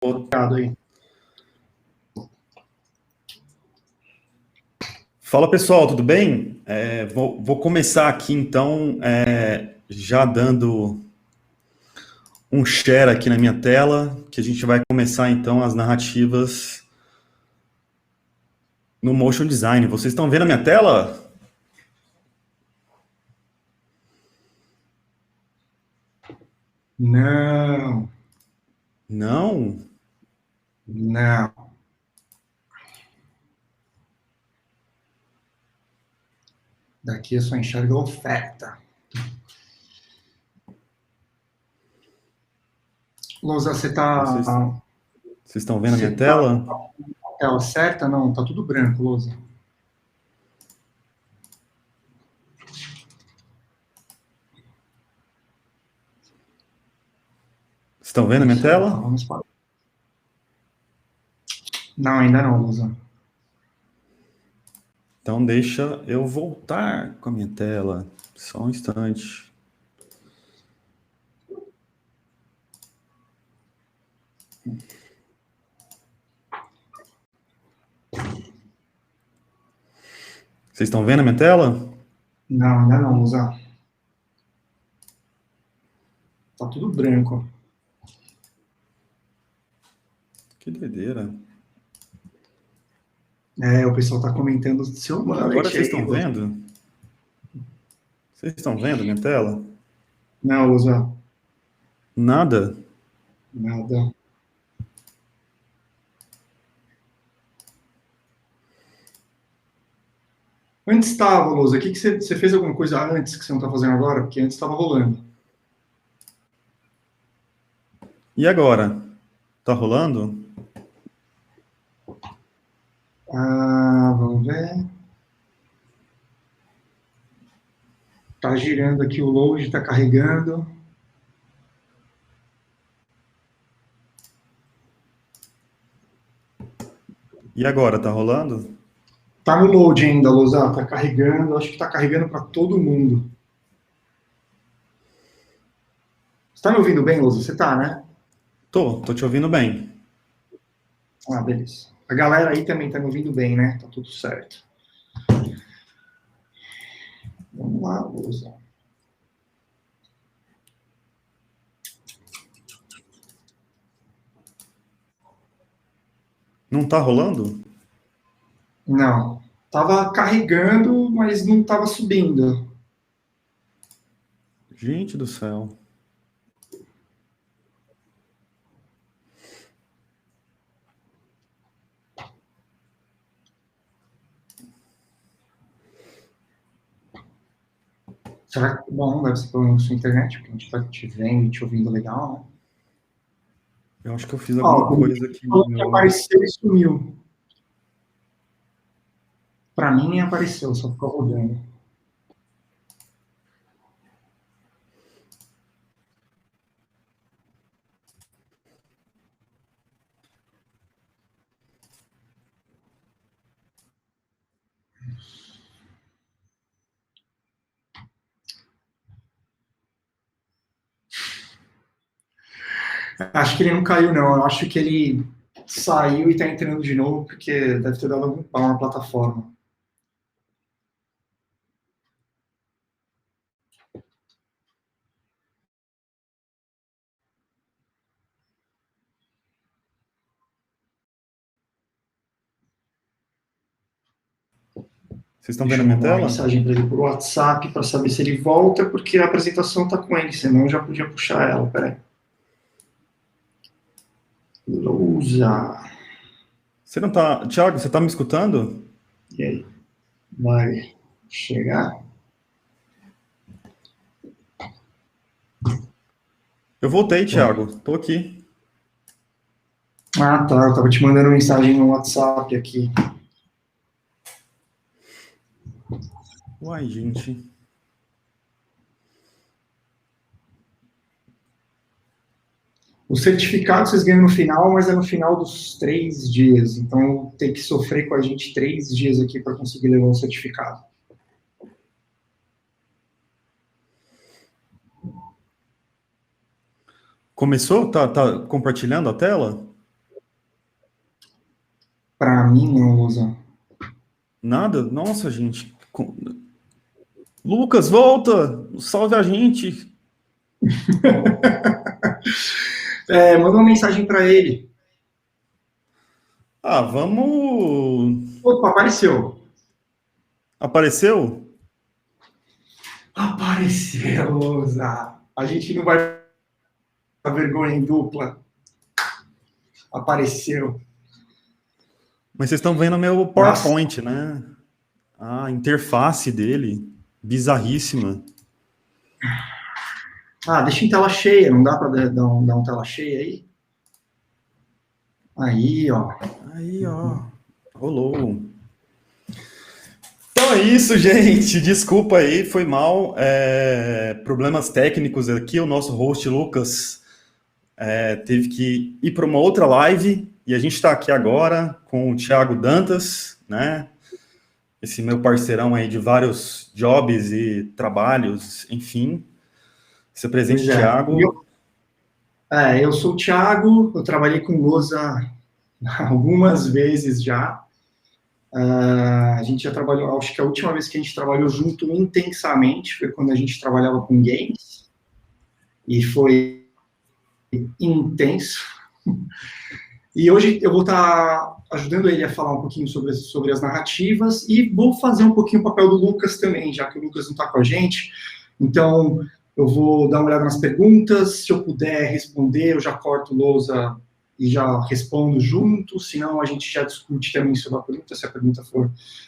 Obrigado aí. Fala pessoal, tudo bem? Vou começar aqui então, já dando um share aqui na minha tela, que a gente vai começar então as narrativas no Motion Design. Vocês estão vendo a minha tela? Não, Não? não. Daqui eu só enxergo a oferta. Lousa, Vocês estão vendo a minha você tá tela? com a tela certa? Não, tá tudo branco, Lousa. Estão vendo a minha Isso aí, tá, tela? vamos para. Não, ainda não, Lousa. Então deixa eu voltar com a minha tela. Só um instante. Vocês estão vendo a minha tela? Não, ainda não, Lousa. Tá tudo branco. Que doideira. O pessoal tá comentando seu Agora mullet vocês aí, estão Lousa. vendo? Vocês estão vendo a minha tela? Não, Lousa. Nada? Nada. Antes estava, Lousa. O que você fez alguma coisa antes que você não tá fazendo agora? Porque antes estava rolando. E agora? Tá rolando? Vamos ver. Tá girando aqui o load, tá carregando. E agora, tá rolando? Tá no load ainda, Lousa. Tá carregando. Acho que tá carregando para todo mundo. Você tá me ouvindo bem, Lousa? Você tá, né? Tô te ouvindo bem. Beleza. A galera aí também tá me ouvindo bem, né? Tá tudo certo. Vamos lá, Lousa. Não tá rolando? Não. Tava carregando, mas não tava subindo. Gente do céu. Será que, bom, deve ser pela sua internet, porque a gente tá te vendo e te ouvindo legal, né? Eu acho que eu fiz alguma Ó, coisa aqui no falou que meu. apareceu e sumiu. Pra mim nem apareceu, só ficou rodando. Acho que ele não caiu, não. Eu acho que ele saiu e está entrando de novo, porque deve ter dado algum pau na plataforma. Vocês estão vendo Deixa a eu minha mandar uma tela? mensagem para ele por WhatsApp para saber se ele volta, porque a apresentação está com ele, senão eu já podia puxar ela. Peraí. Lousa. Você não tá. Thiago, você tá me escutando? E aí? Vai chegar? Eu voltei, Bom. Thiago. Tô aqui. Tá. Eu estava te mandando mensagem no WhatsApp aqui. Uai, gente. O certificado vocês ganham no final, mas é no final dos 3 dias. Então tem que sofrer com a gente 3 dias aqui para conseguir levar o certificado. Começou? Tá compartilhando a tela? Para mim, não, Lusa. Nada? Nossa, gente. Lucas, volta! Salve a gente! Manda uma mensagem para ele. Ah, vamos. Opa, apareceu. Apareceu? Apareceu, Lusa. A gente não vai dar vergonha em dupla. Apareceu. Mas vocês estão vendo meu Nossa. PowerPoint, né? A interface dele, bizarríssima. Deixa em tela cheia. Não dá para dar um tela cheia aí? Aí, ó. Aí, ó. Rolou. Então é isso, gente. Desculpa aí, foi mal. Problemas técnicos aqui. O nosso host, Lucas, teve que ir para uma outra live. E a gente está aqui agora com o Thiago Dantas, né? Esse meu parceirão aí de vários jobs e trabalhos, enfim. Se presente, Pois é. Thiago. Eu sou o Thiago, eu trabalhei com Lusa algumas vezes já. A gente já trabalhou, acho que a última vez que a gente trabalhou junto intensamente foi quando a gente trabalhava com games. E foi intenso. E hoje eu vou estar ajudando ele a falar um pouquinho sobre as narrativas e vou fazer um pouquinho o papel do Lucas também, já que o Lucas não está com a gente. Então, eu vou dar uma olhada nas perguntas, se eu puder responder, eu já corto lousa e já respondo junto, senão a gente já discute também sobre a pergunta, se a pergunta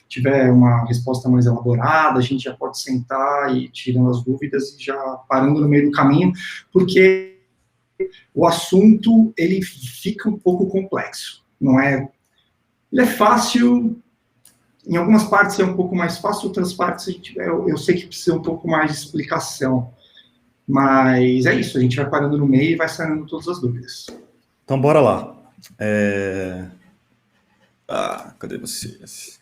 tiver uma resposta mais elaborada, a gente já pode sentar e tirando as dúvidas e já parando no meio do caminho, porque o assunto, ele fica um pouco complexo, não é? Ele é fácil, em algumas partes é um pouco mais fácil, outras partes eu sei que precisa um pouco mais de explicação. Mas é isso, a gente vai parando no meio e vai sanando todas as dúvidas. Então, bora lá. Cadê vocês?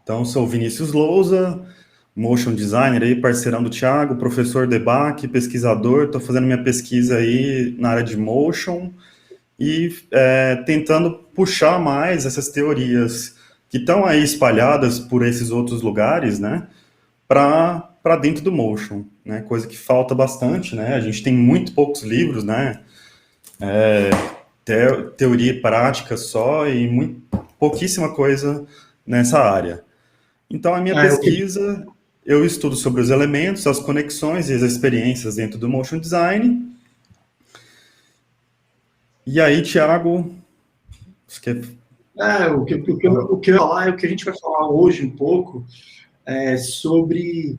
Então, sou o Vinícius Lousa, motion designer aí, parceirão do Thiago, professor de BAC, pesquisador, estou fazendo minha pesquisa aí na área de motion e tentando puxar mais essas teorias que estão aí espalhadas por esses outros lugares, né, para dentro do motion, né, coisa que falta bastante, né, a gente tem muito poucos livros, né, teoria e prática só e pouquíssima coisa nessa área. Então, a minha pesquisa, eu estudo sobre os elementos, as conexões e as experiências dentro do motion design. E aí, Thiago, você quer... O que eu ia falar é o que a gente vai falar hoje um pouco sobre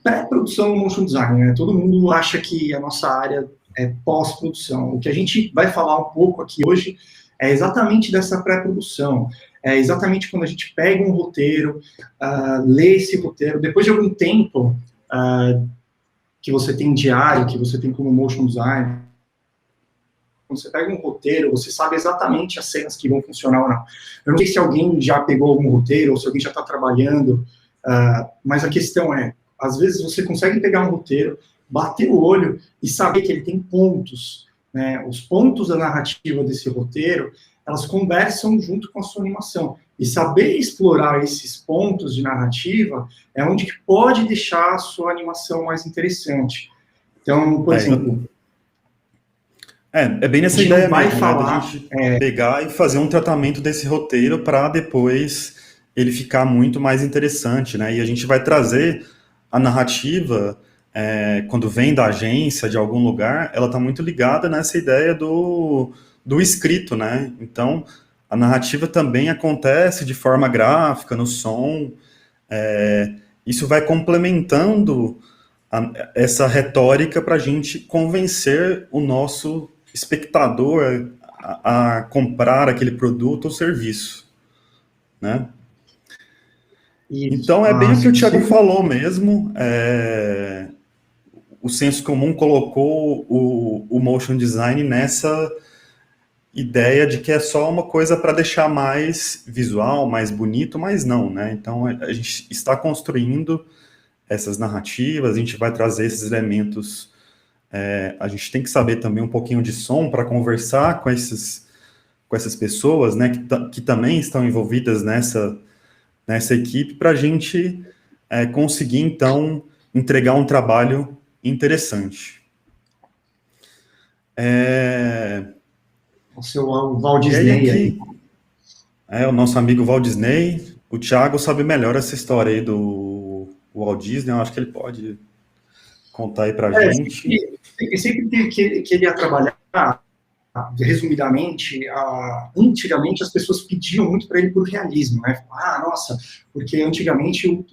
pré-produção no motion design, né? Todo mundo acha que a nossa área é pós-produção. O que a gente vai falar um pouco aqui hoje é exatamente dessa pré-produção. É exatamente quando a gente pega um roteiro, lê esse roteiro, depois de algum tempo que você tem diário, que você tem como motion design, quando você pega um roteiro, você sabe exatamente as cenas que vão funcionar ou não. Eu não sei se alguém já pegou algum roteiro, ou se alguém já está trabalhando, mas a questão é, às vezes você consegue pegar um roteiro, bater o olho e saber que ele tem pontos, né? Os pontos da narrativa desse roteiro, elas conversam junto com a sua animação. E saber explorar esses pontos de narrativa é onde que pode deixar a sua animação mais interessante. Então, por exemplo... É bem nessa ideia vai mesmo, falar, né, da gente pegar e fazer um tratamento desse roteiro para depois ele ficar muito mais interessante, né, e a gente vai trazer a narrativa, quando vem da agência, de algum lugar, ela está muito ligada nessa ideia do escrito, né, então a narrativa também acontece de forma gráfica, no som, isso vai complementando essa retórica para a gente convencer o nosso espectador a comprar aquele produto ou serviço, né? Isso. Então, é bem o que o Thiago falou mesmo, o senso comum colocou o motion design nessa ideia de que é só uma coisa para deixar mais visual, mais bonito, mas não, né? Então, a gente está construindo essas narrativas, a gente vai trazer esses elementos, a gente tem que saber também um pouquinho de som para conversar com com essas pessoas, né, que também estão envolvidas nessa equipe, para a gente conseguir, então, entregar um trabalho interessante. O seu Walt Disney aí. O nosso amigo Walt Disney. O Thiago sabe melhor essa história aí do Walt Disney, eu acho que ele pode contar aí pra gente. Sempre que ele ia trabalhar, resumidamente, antigamente as pessoas pediam muito para ele por realismo, né? Nossa, porque antigamente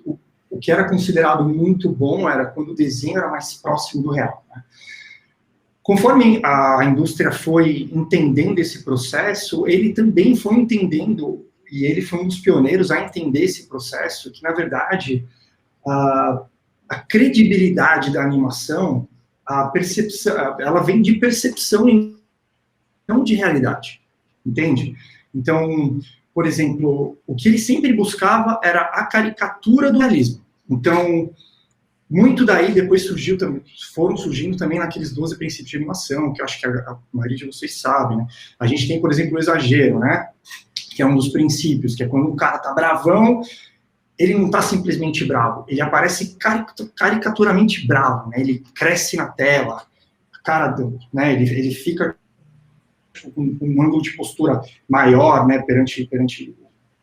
o que era considerado muito bom era quando o desenho era mais próximo do real, né? Conforme a indústria foi entendendo esse processo, ele também foi entendendo, e ele foi um dos pioneiros a entender esse processo, que, na verdade, a credibilidade da animação, a percepção, ela vem de percepção e não de realidade, entende? Então, por exemplo, o que ele sempre buscava era a caricatura do realismo. Então, muito daí depois foram surgindo também naqueles 12 princípios de animação, que eu acho que a maioria de vocês sabe, né? A gente tem, por exemplo, o exagero, né? Que é um dos princípios, que é quando o cara tá bravão, ele não tá simplesmente bravo, ele aparece caricaturamente bravo, né? Ele cresce na tela, a cara, né? Ele fica com um ângulo de postura maior, né? Perante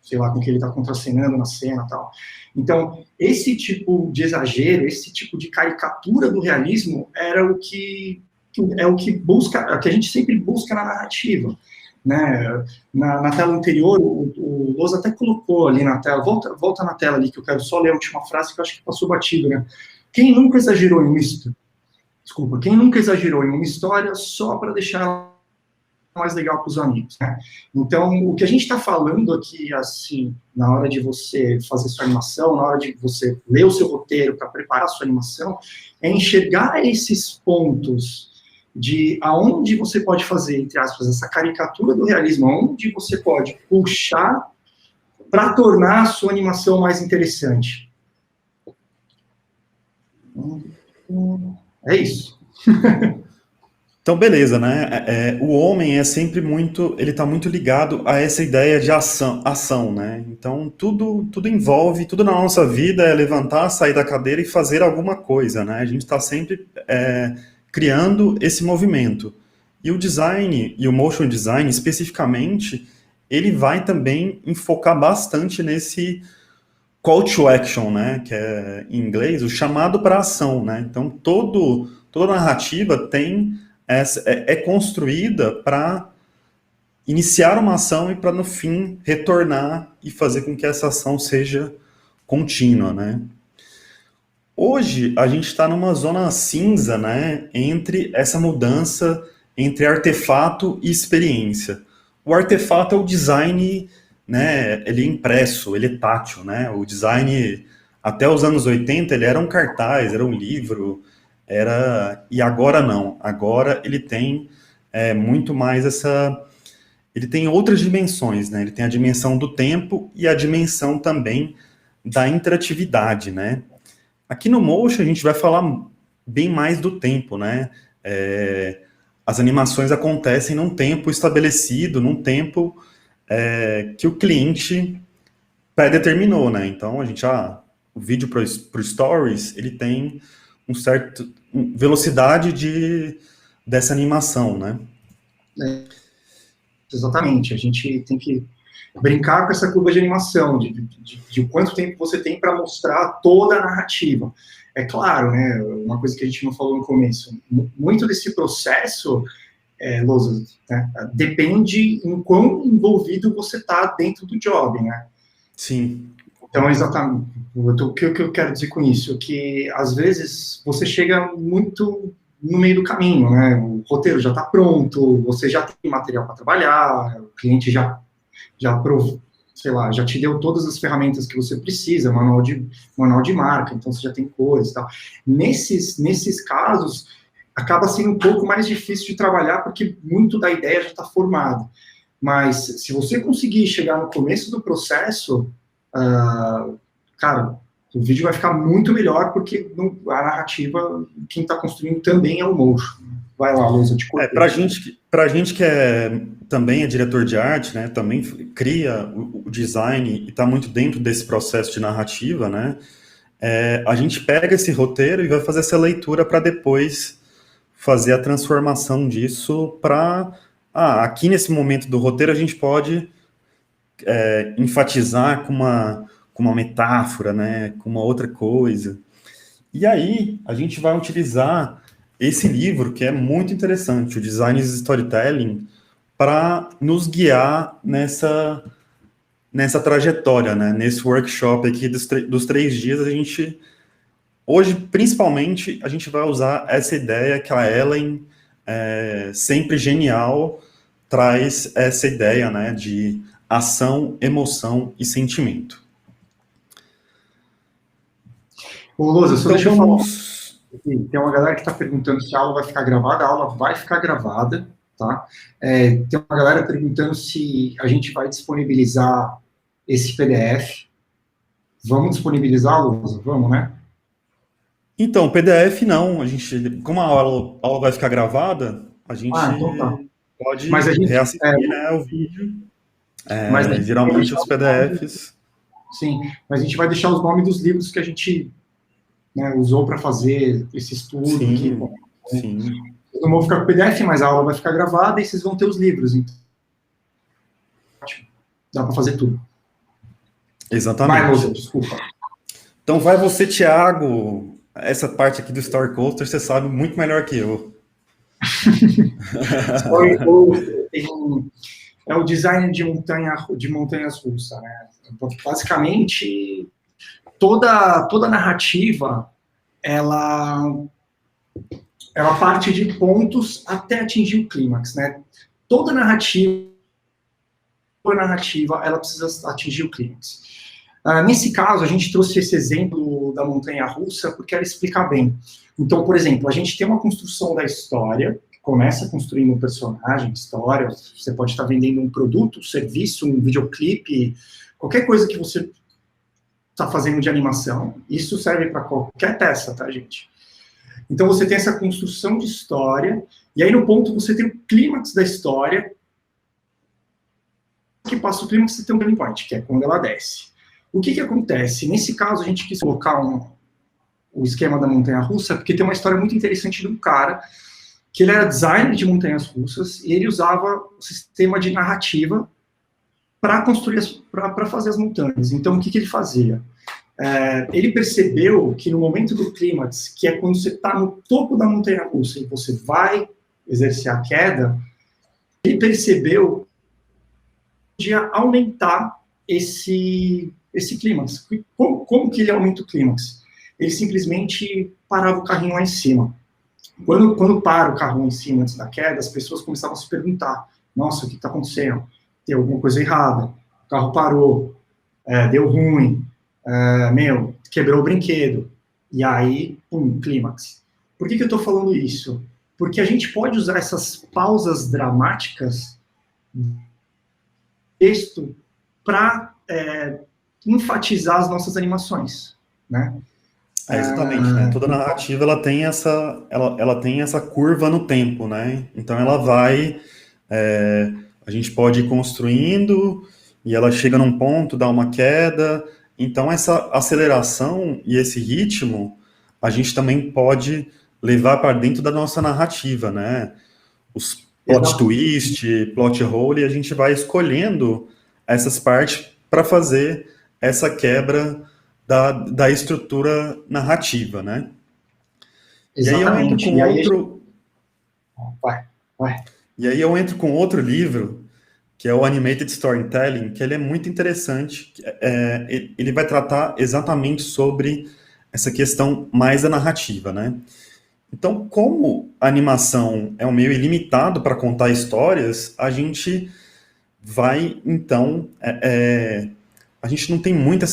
sei lá, com que ele está contracenando na cena e tal. Então, esse tipo de exagero, esse tipo de caricatura do realismo era o que busca, que a gente sempre busca na narrativa, né? Na tela anterior, o Loz até colocou ali na tela, volta na tela ali, que eu quero só ler a última frase, que eu acho que passou batido, né? Quem nunca exagerou em uma história só para deixar mais legal para os amigos, né? Então, o que a gente está falando aqui, assim, na hora de você fazer sua animação, na hora de você ler o seu roteiro para preparar a sua animação, é enxergar esses pontos de aonde você pode fazer, entre aspas, essa caricatura do realismo, aonde você pode puxar para tornar a sua animação mais interessante. É isso. Então, beleza, né? O homem é sempre ele está muito ligado a essa ideia de ação, né? Então, tudo envolve, tudo na nossa vida é levantar, sair da cadeira e fazer alguma coisa, né? A gente está sempre criando esse movimento. E o design, e o motion design especificamente, ele vai também enfocar bastante nesse call to action, né? Que é, em inglês, o chamado para ação, né? Então, toda narrativa é construída para iniciar uma ação e para, no fim, retornar e fazer com que essa ação seja contínua, né? Hoje, a gente está numa zona cinza, né, entre essa mudança entre artefato e experiência. O artefato é o design, né, ele é impresso, ele é tátil, né? O design, até os anos 80, ele era um cartaz, era um livro, e agora não. Agora ele tem muito mais ele tem outras dimensões, né? Ele tem a dimensão do tempo e a dimensão também da interatividade, né? Aqui no Motion a gente vai falar bem mais do tempo, né? As animações acontecem num tempo estabelecido, num tempo que o cliente pré-determinou, né? Então a gente o vídeo pro Stories, ele tem um certo velocidade dessa animação, né? Exatamente, a gente tem que brincar com essa curva de animação, de quanto tempo você tem para mostrar toda a narrativa. É claro, né, uma coisa que a gente não falou no começo, muito desse processo, Loza, né, depende em quão envolvido você está dentro do job, né? Sim. Então, exatamente, o que eu quero dizer com isso? Que, às vezes, você chega muito no meio do caminho, né? O roteiro já está pronto, você já tem material para trabalhar, o cliente já te deu todas as ferramentas que você precisa, manual de marca, então você já tem coisas e tal. Nesses casos, acaba sendo um pouco mais difícil de trabalhar, porque muito da ideia já está formada. Mas, se você conseguir chegar no começo do processo, cara, o vídeo vai ficar muito melhor, porque a narrativa, quem está construindo também é o motion. Vai lá, Luiz, eu te cortei. Para gente que também é diretor de arte, né, também cria o design e está muito dentro desse processo de narrativa, né, a gente pega esse roteiro e vai fazer essa leitura para depois fazer a transformação disso para... aqui nesse momento do roteiro a gente pode enfatizar com uma metáfora, né, com uma outra coisa. E aí a gente vai utilizar esse livro, que é muito interessante, o Design is Storytelling, para nos guiar nessa trajetória, né? Nesse workshop aqui dos 3 dias, hoje, principalmente, a gente vai usar essa ideia que a Ellen, sempre genial, traz essa ideia, né, de ação, emoção e sentimento. Ô, Lousa, só deixa eu falar. Tem uma galera que está perguntando se a aula vai ficar gravada. A aula vai ficar gravada, tá? Tem uma galera perguntando se a gente vai disponibilizar esse PDF. Vamos disponibilizar, Lousa? Vamos, né? Então, PDF não. Como a aula vai ficar gravada, a gente então tá. pode reassistir, né, o vídeo. Mas geralmente os PDFs... Sim, mas a gente vai deixar os nomes dos livros que a gente, né, usou para fazer esse estudo. Sim, aqui. Sim. Eu não vou ficar com o PDF, mas a aula vai ficar gravada e vocês vão ter os livros. Então, dá para fazer tudo. Exatamente. Vai, Lousa, desculpa. Então vai você, Thiago. Essa parte aqui do Story Coaster você sabe muito melhor que eu. Story Coaster é o design de montanhas russas, né? Basicamente, toda narrativa, ela parte de pontos até atingir o clímax, né? Toda narrativa, ela precisa atingir o clímax. Nesse caso, a gente trouxe esse exemplo da montanha-russa porque ela explica bem. Então, por exemplo, a gente tem uma construção da história, que começa construindo um personagem, história, você pode estar vendendo um produto, um serviço, um videoclipe, qualquer coisa que você está fazendo de animação. Isso serve para qualquer peça, tá, gente? Então, você tem essa construção de história, e aí no ponto você tem o clímax da história, que passa o clímax, você tem um turning point, que é quando ela desce. O que acontece? Nesse caso, a gente quis colocar o esquema da montanha-russa, porque tem uma história muito interessante de um cara, que ele era designer de montanhas-russas, e ele usava o sistema de narrativa para construir, para fazer as montanhas. Então, o que ele fazia? Ele percebeu que no momento do clímax, que é quando você está no topo da montanha-russa e você vai exercer a queda, ele percebeu que podia aumentar esse clímax. Como que ele aumenta o clímax? Ele simplesmente parava o carrinho lá em cima. Quando para o carro em cima antes da queda, as pessoas começavam a se perguntar: nossa, o que está acontecendo? Tem alguma coisa errada? O carro parou, deu ruim, quebrou o brinquedo. E aí, clímax. Por que eu estou falando isso? Porque a gente pode usar essas pausas dramáticas no texto para enfatizar as nossas animações, né? Exatamente, né? Toda narrativa ela tem essa curva no tempo, né? Então ela vai, a gente pode ir construindo e ela chega num ponto, dá uma queda. Então essa aceleração e esse ritmo a gente também pode levar para dentro da nossa narrativa, né? Os plot twist, plot hole, a gente vai escolhendo essas partes para fazer essa quebra da estrutura narrativa, né? Exatamente. E aí eu entro com E aí eu entro com outro livro, que é o Animated Storytelling, que ele é muito interessante. Ele vai tratar exatamente sobre essa questão mais da narrativa, né? Então, como a animação é um meio ilimitado para contar histórias, a gente vai, então, a gente não tem muito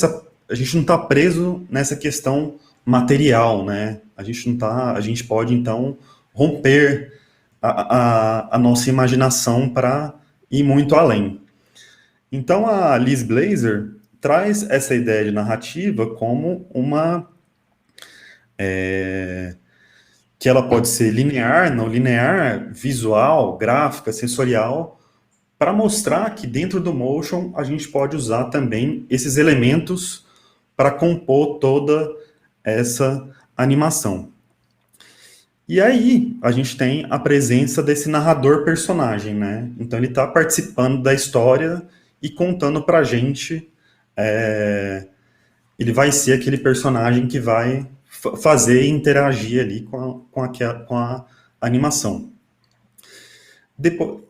a gente não está preso nessa questão material, né? A gente pode, então, romper a nossa imaginação para ir muito além. Então, a Liz Blazer traz essa ideia de narrativa como que ela pode ser linear, não linear, visual, gráfica, sensorial, para mostrar que dentro do motion a gente pode usar também esses elementos para compor toda essa animação. E aí a gente tem a presença desse narrador personagem, né? Então ele está participando da história e contando para a gente, ele vai ser aquele personagem que vai fazer e interagir ali com a animação. Depois,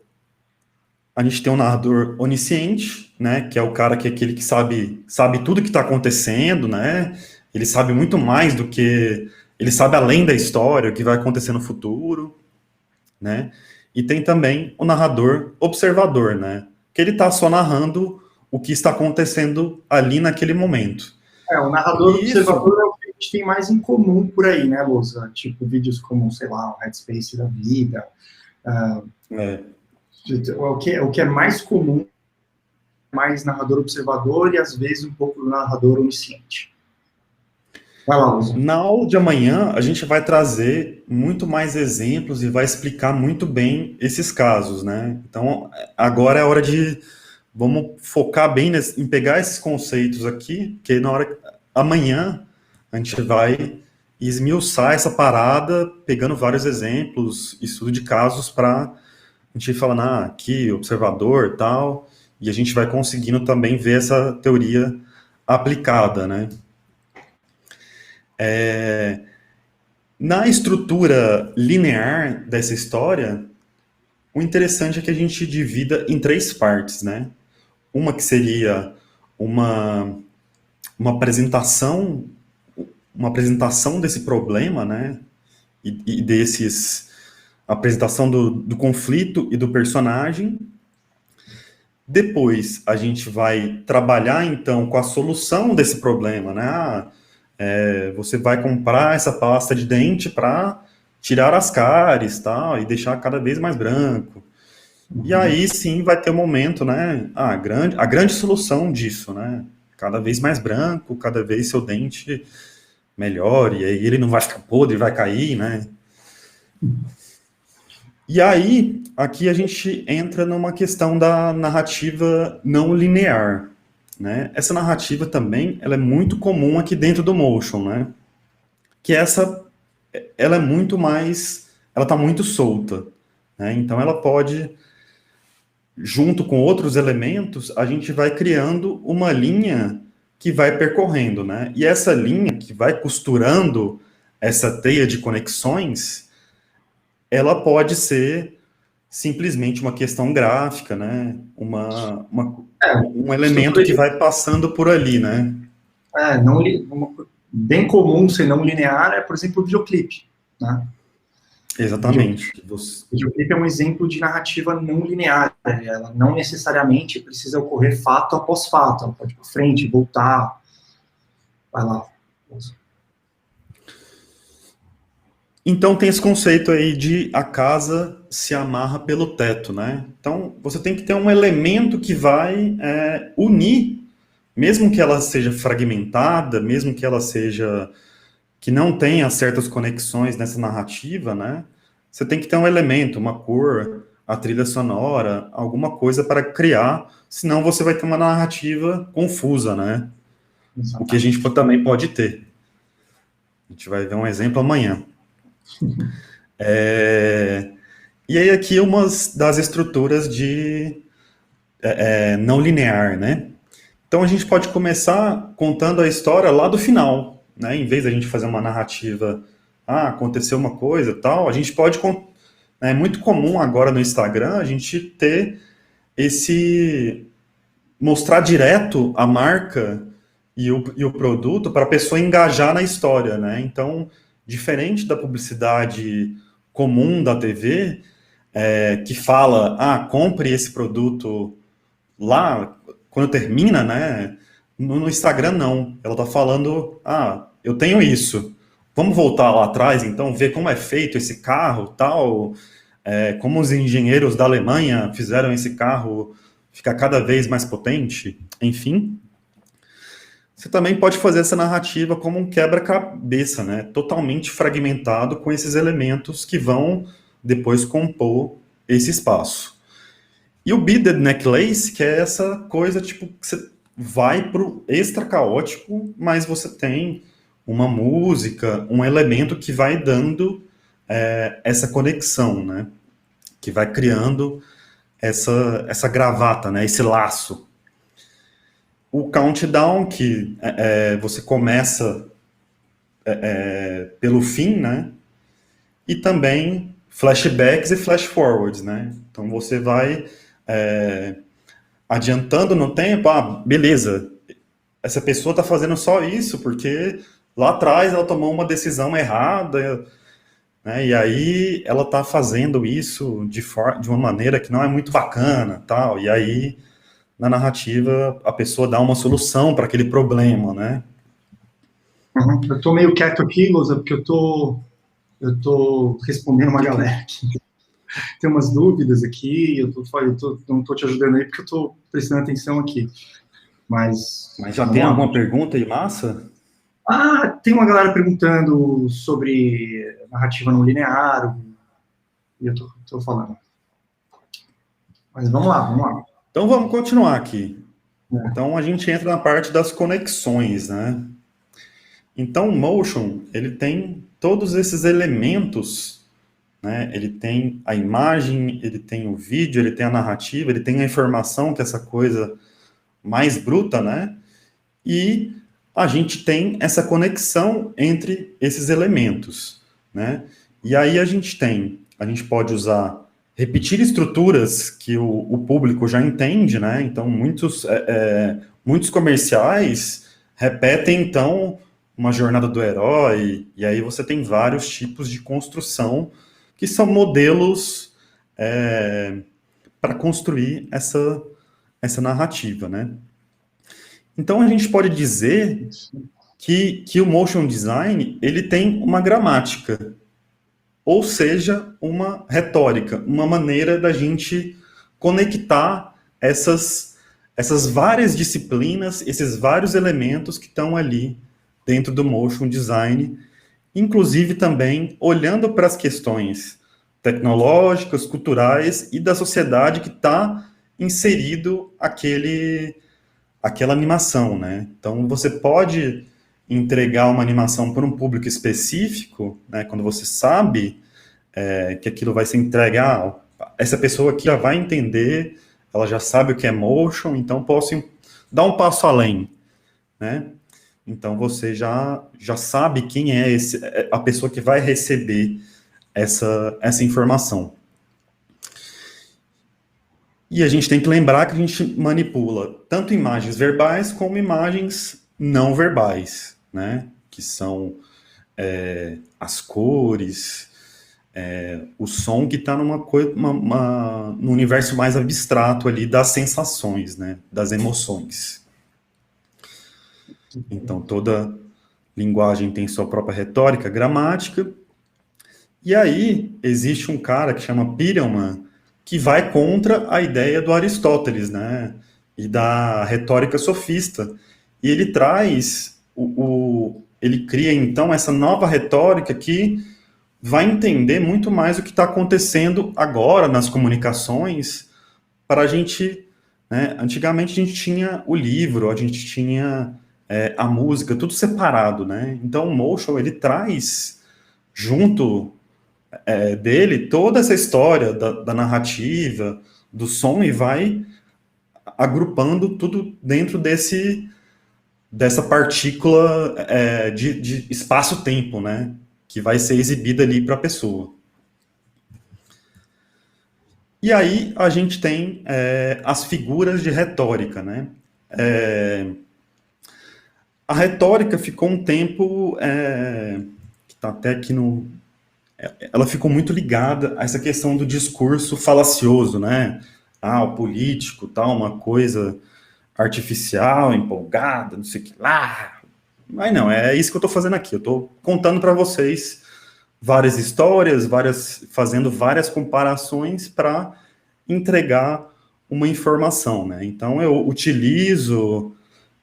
a gente tem um narrador onisciente, né, que é o cara que é aquele que sabe tudo que está acontecendo, né, ele sabe muito mais do que, ele sabe além da história, o que vai acontecer no futuro, né, e tem também o narrador observador, né, que ele está só narrando o que está acontecendo ali naquele momento. O narrador observador é o que a gente tem mais em comum por aí, né, Lusa? Tipo, vídeos como, sei lá, o Headspace da vida. O que é mais comum, mais narrador observador e, às vezes, um pouco do narrador onisciente. Vai lá, Lusa. Na aula de amanhã, a gente vai trazer muito mais exemplos e vai explicar muito bem esses casos, né? Então, agora é a hora de... Vamos focar bem em pegar esses conceitos aqui, que amanhã a gente vai esmiuçar essa parada, pegando vários exemplos, estudo de casos para a gente ir falando, aqui, observador e tal, e a gente vai conseguindo também ver essa teoria aplicada, né? Na estrutura linear dessa história, o interessante é que a gente divida em 3 partes, né? Uma que seria uma apresentação desse problema, né? E apresentação do conflito e do personagem. Depois, a gente vai trabalhar, então, com a solução desse problema, né? Você vai comprar essa pasta de dente para tirar as cáries, tal, e deixar cada vez mais branco. E aí sim vai ter um momento, né? A grande solução disso, né? Cada vez mais branco, cada vez seu dente melhor, e aí ele não vai ficar podre, vai cair, né? E aí, aqui a gente entra numa questão da narrativa não linear, né? Essa narrativa também, ela é muito comum aqui dentro do motion, né? Que ela é muito mais, ela tá muito solta, né? Então ela pode, junto com outros elementos, a gente vai criando uma linha que vai percorrendo, né? E essa linha que vai costurando essa teia de conexões, ela pode ser simplesmente uma questão gráfica, né? Um elemento que vai passando por ali, né? Bem comum ser não linear é, por exemplo, o videoclipe, né? Exatamente. O videoclipe é um exemplo de narrativa não linear. Ela não necessariamente precisa ocorrer fato após fato. Ela pode ir para frente, voltar. Vai lá. Então tem esse conceito aí de a casa se amarra pelo teto, né? Então você tem que ter um elemento que vai unir, mesmo que ela seja fragmentada, mesmo que ela seja... que não tenha certas conexões nessa narrativa, né? Você tem que ter um elemento, uma cor, a trilha sonora, alguma coisa para criar, senão você vai ter uma narrativa confusa, né? Exatamente. O que a gente também pode ter. A gente vai ver um exemplo amanhã. E aí aqui umas das estruturas de não linear, né? Então a gente pode começar contando a história lá do final, né? Em vez da gente fazer uma narrativa, aconteceu uma coisa tal, a gente pode... É muito comum agora no Instagram a gente ter mostrar direto a marca e o produto para a pessoa engajar na história, né? Então, diferente da publicidade comum da TV, que fala, compre esse produto lá, quando termina, né? No Instagram, não. Ela está falando, eu tenho isso. Vamos voltar lá atrás, então, ver como é feito esse carro, tal, como os engenheiros da Alemanha fizeram esse carro ficar cada vez mais potente, enfim. você também pode fazer essa narrativa como um quebra-cabeça, né? Totalmente fragmentado com esses elementos que vão depois compor esse espaço. E o Beaded Necklace, que é essa coisa, tipo, que você vai pro extra caótico, mas você tem uma música, um elemento que vai dando essa conexão, né? Que vai criando essa gravata, né? Esse laço. O countdown, que você começa pelo fim, né? E também flashbacks e flash forwards, né? Então você vai adiantando no tempo, beleza, essa pessoa está fazendo só isso porque lá atrás ela tomou uma decisão errada, né? E aí ela está fazendo isso de uma maneira que não é muito bacana, tal. E aí na narrativa a pessoa dá uma solução para aquele problema, né? Uhum. Eu tô meio quieto aqui, Lusa, porque eu tô respondendo uma galera aqui. Tem umas dúvidas aqui, não tô te ajudando aí porque eu tô prestando atenção aqui. Mas já tem alguma pergunta aí, massa? Tem uma galera perguntando sobre narrativa não linear, e eu tô falando. Mas vamos lá. Então vamos continuar aqui. Então a gente entra na parte das conexões, né? Então o Motion, ele tem todos esses elementos, né? Ele tem a imagem, ele tem o vídeo, ele tem a narrativa, ele tem a informação, que é essa coisa mais bruta, né? E a gente tem essa conexão entre esses elementos, né? E aí a gente pode usar, repetir estruturas que o público já entende, né? Então, muitos comerciais repetem, então, uma jornada do herói, e aí você tem vários tipos de construção que são modelos para construir essa narrativa, né? Então, a gente pode dizer que o motion design, ele tem uma gramática, ou seja, uma retórica, uma maneira da gente conectar essas várias disciplinas, esses vários elementos que estão ali dentro do motion design, inclusive também olhando para as questões tecnológicas, culturais e da sociedade que está inserido aquela animação, né? Então, você pode entregar uma animação para um público específico, né, quando você sabe que aquilo vai ser entregue, essa pessoa aqui já vai entender, ela já sabe o que é motion, então posso dar um passo além, né? Então, você já sabe quem é a pessoa que vai receber essa informação. E a gente tem que lembrar que a gente manipula tanto imagens verbais como imagens não verbais, né? Que são as cores, o som que está no universo mais abstrato ali das sensações, né? Das emoções. Então, toda linguagem tem sua própria retórica, gramática. E aí, existe um cara que chama Perelman, que vai contra a ideia do Aristóteles, né? E da retórica sofista. E ele traz ele cria, então, essa nova retórica que vai entender muito mais o que está acontecendo agora nas comunicações para a gente, né, antigamente a gente tinha o livro, a gente tinha a música, tudo separado, né? Então o motion, ele traz junto dele toda essa história da narrativa, do som, e vai agrupando tudo dentro dessa partícula de espaço-tempo, né? Que vai ser exibida ali para a pessoa. E aí a gente tem as figuras de retórica, né? A retórica ficou um tempo, que está até aqui ela ficou muito ligada a essa questão do discurso falacioso, né? O político, tal, uma coisa artificial, empolgada, não sei o que lá. Mas não, é isso que eu estou fazendo aqui. Eu estou contando para vocês várias histórias, fazendo várias comparações para entregar uma informação, né? Então eu utilizo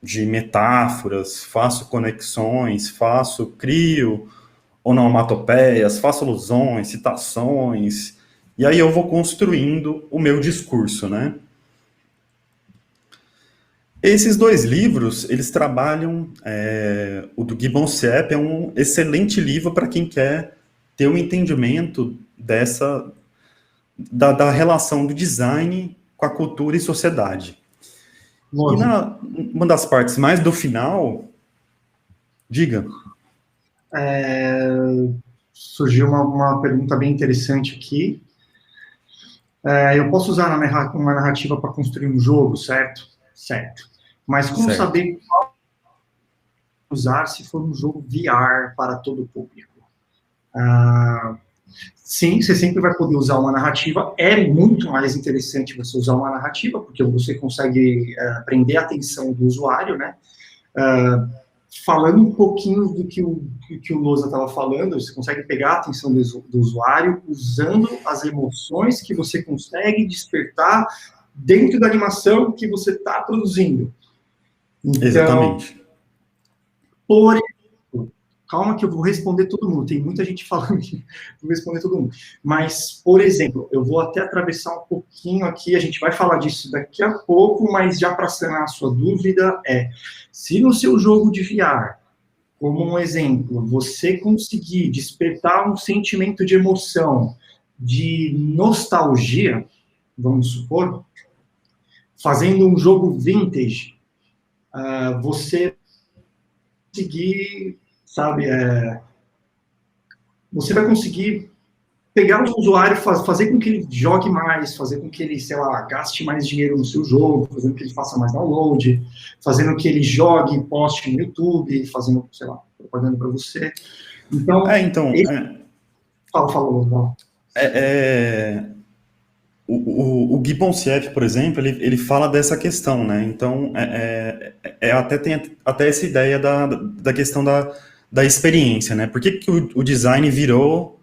de metáforas, faço conexões, crio onomatopeias, faço alusões, citações, e aí eu vou construindo o meu discurso, né? Esses dois livros, eles trabalham, o do Gibbon Sepp é um excelente livro para quem quer ter um entendimento da relação do design com a cultura e sociedade. Lógico. E uma das partes mais do final, diga. Surgiu uma pergunta bem interessante aqui. Eu posso usar uma narrativa para construir um jogo, certo? Certo. Mas como saber qual usar se for um jogo VR para todo o público? Sim, você sempre vai poder usar uma narrativa. É muito mais interessante você usar uma narrativa, porque você consegue prender a atenção do usuário, né? Falando um pouquinho do que o Lousa estava falando, você consegue pegar a atenção do usuário usando as emoções que você consegue despertar dentro da animação que você está produzindo. Então, exatamente. Por exemplo, calma que eu vou responder todo mundo, tem muita gente falando que vou responder todo mundo, mas, por exemplo, eu vou até atravessar um pouquinho aqui, a gente vai falar disso daqui a pouco, mas já para sanar a sua dúvida, se no seu jogo de VR, como um exemplo, você conseguir despertar um sentimento de emoção, de nostalgia, vamos supor, fazendo um jogo vintage, você conseguir, sabe, você vai conseguir pegar o usuário, fazer com que ele jogue mais, fazer com que ele, sei lá, gaste mais dinheiro no seu jogo, fazendo com que ele faça mais download, fazendo com que ele jogue e poste no YouTube, fazendo, sei lá, propaganda para você. Então, Fala. O Gibbon Sepp, por exemplo, ele fala dessa questão, né? Então, tem até essa ideia da questão da experiência, né? Por que o design virou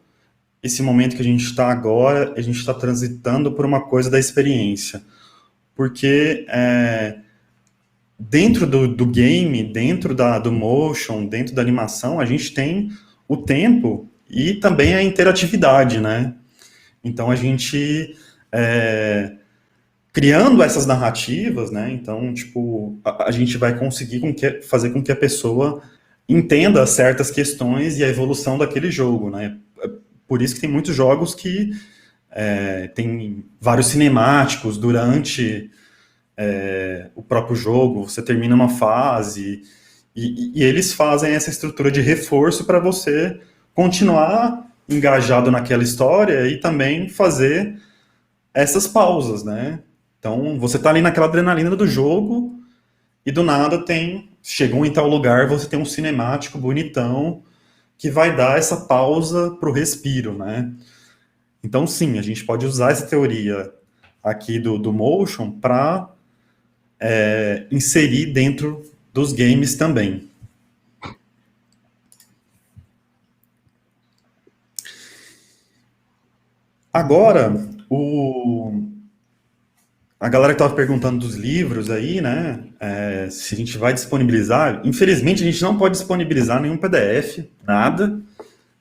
esse momento que a gente está agora, a gente está transitando por uma coisa da experiência? Porque dentro do game, dentro do motion, dentro da animação, a gente tem o tempo e também a interatividade, né? Então, a gente... criando essas narrativas, né? Então, tipo, a gente vai conseguir fazer com que a pessoa entenda certas questões e a evolução daquele jogo, né? Por isso que tem muitos jogos que tem vários cinemáticos durante o próprio jogo. Você termina uma fase e eles fazem essa estrutura de reforço para você continuar engajado naquela história e também fazer essas pausas, né? Então, você tá ali naquela adrenalina do jogo e do nada chegou em tal lugar, você tem um cinemático bonitão que vai dar essa pausa pro respiro, né? Então, sim, a gente pode usar essa teoria aqui do motion para inserir dentro dos games também. Agora, a galera que estava perguntando dos livros aí, né, se a gente vai disponibilizar, infelizmente a gente não pode disponibilizar nenhum PDF, nada.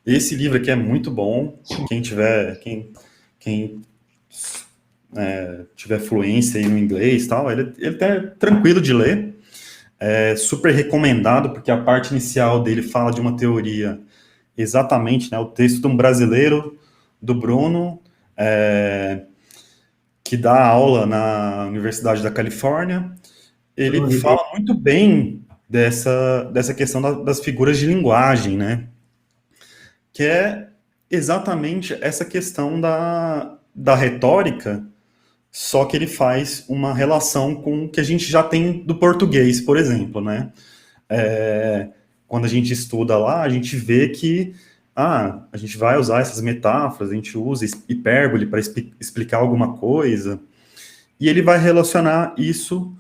Esse livro aqui é muito bom, quem tiver fluência aí no inglês e tal, ele é tranquilo de ler, é super recomendado, porque a parte inicial dele fala de uma teoria, exatamente, né, o texto de um brasileiro, do Bruno, que dá aula na Universidade da Califórnia. Ele fala muito bem dessa questão das figuras de linguagem, né? Que é exatamente essa questão da retórica, só que ele faz uma relação com o que a gente já tem do português, por exemplo, né? Quando a gente estuda lá, a gente vê que a gente vai usar essas metáforas, a gente usa hipérbole para explicar alguma coisa, e ele vai relacionar isso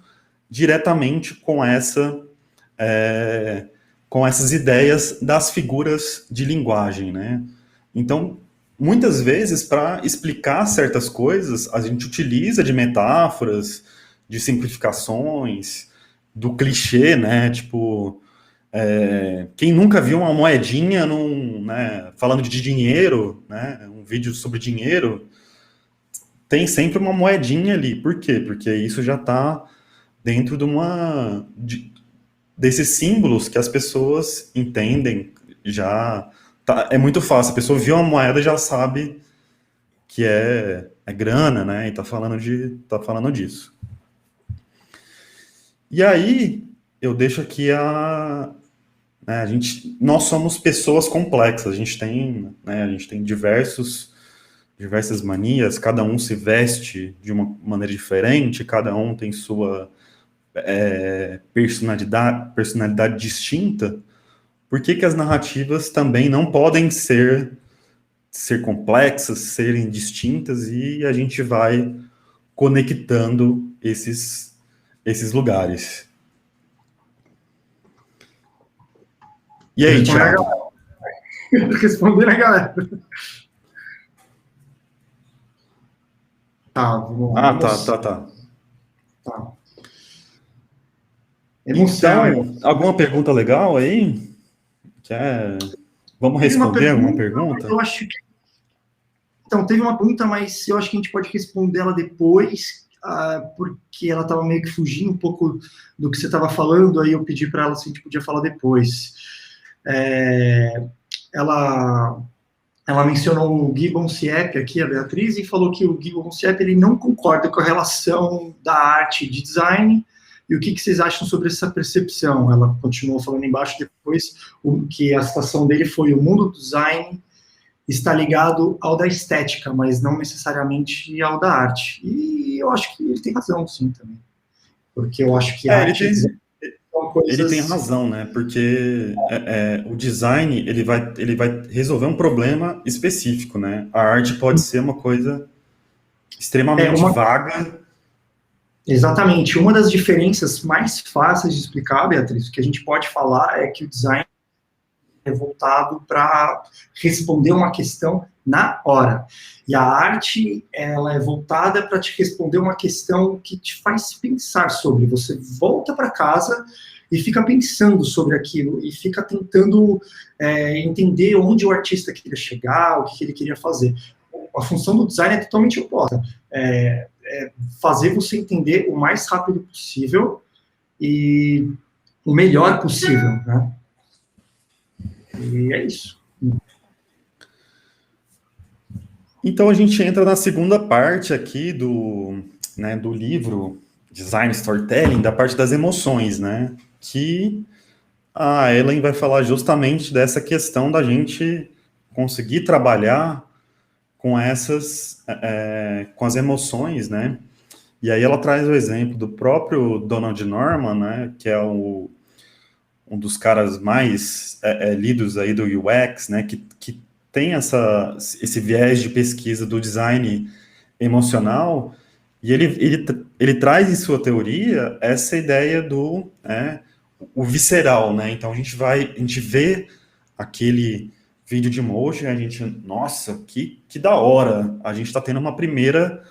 diretamente com essas ideias das figuras de linguagem, né? Então, muitas vezes, para explicar certas coisas, a gente utiliza de metáforas, de simplificações, do clichê, né? Tipo, quem nunca viu uma moedinha né, falando de dinheiro, né? Um vídeo sobre dinheiro, tem sempre uma moedinha ali. Por quê? Porque isso já está dentro desses símbolos que as pessoas entendem, já é muito fácil. A pessoa viu uma moeda e já sabe que é grana, né? E tá falando disso. E aí eu deixo aqui né, nós somos pessoas complexas. A gente tem diversas manias. Cada um se veste de uma maneira diferente. Cada um tem sua personalidade distinta. Por que as narrativas também não podem ser complexas, serem distintas, e a gente vai conectando esses lugares. E aí, Thiago? Responder a galera. Tá, vamos lá. Tá. Emoção. Então, alguma pergunta legal aí? Vamos responder alguma pergunta? Eu acho que... Então, teve uma pergunta, mas eu acho que a gente pode responder ela depois, porque ela estava meio que fugindo um pouco do que você estava falando, aí eu pedi para ela se a gente podia falar depois. Ela mencionou o Gibbon Siep aqui, a Beatriz, e falou que o Gibbon Siep ele não concorda com a relação da arte de design. E o que vocês acham sobre essa percepção? Ela continuou falando embaixo depois que a citação dele foi: o mundo do design está ligado ao da estética, mas não necessariamente ao da arte. E eu acho que ele tem razão, sim, também. Porque eu acho que a arte... Ele tem razão, né? Porque o design ele vai resolver um problema específico, né? A arte pode ser uma coisa extremamente vaga. Exatamente. Uma das diferenças mais fáceis de explicar, Beatriz, que a gente pode falar é que o design é voltado para responder uma questão na hora. E a arte, ela é voltada para te responder uma questão que te faz pensar sobre. Você volta para casa e fica pensando sobre aquilo, e fica tentando entender onde o artista queria chegar, o que ele queria fazer. A função do design é totalmente oposta. Fazer você entender o mais rápido possível e o melhor possível, né? E é isso. Então a gente entra na segunda parte aqui do livro Design Storytelling, da parte das emoções, né? Que a Ellen vai falar justamente dessa questão da gente conseguir trabalhar com com as emoções, né? E aí ela traz o exemplo do próprio Donald Norman, né? Que é um dos caras mais lidos aí do UX, né? Que tem esse viés de pesquisa do design emocional, e ele traz em sua teoria essa ideia do o visceral, né? Então a gente vê aquele vídeo de emoji, a gente, nossa, que da hora, a gente está tendo uma primeira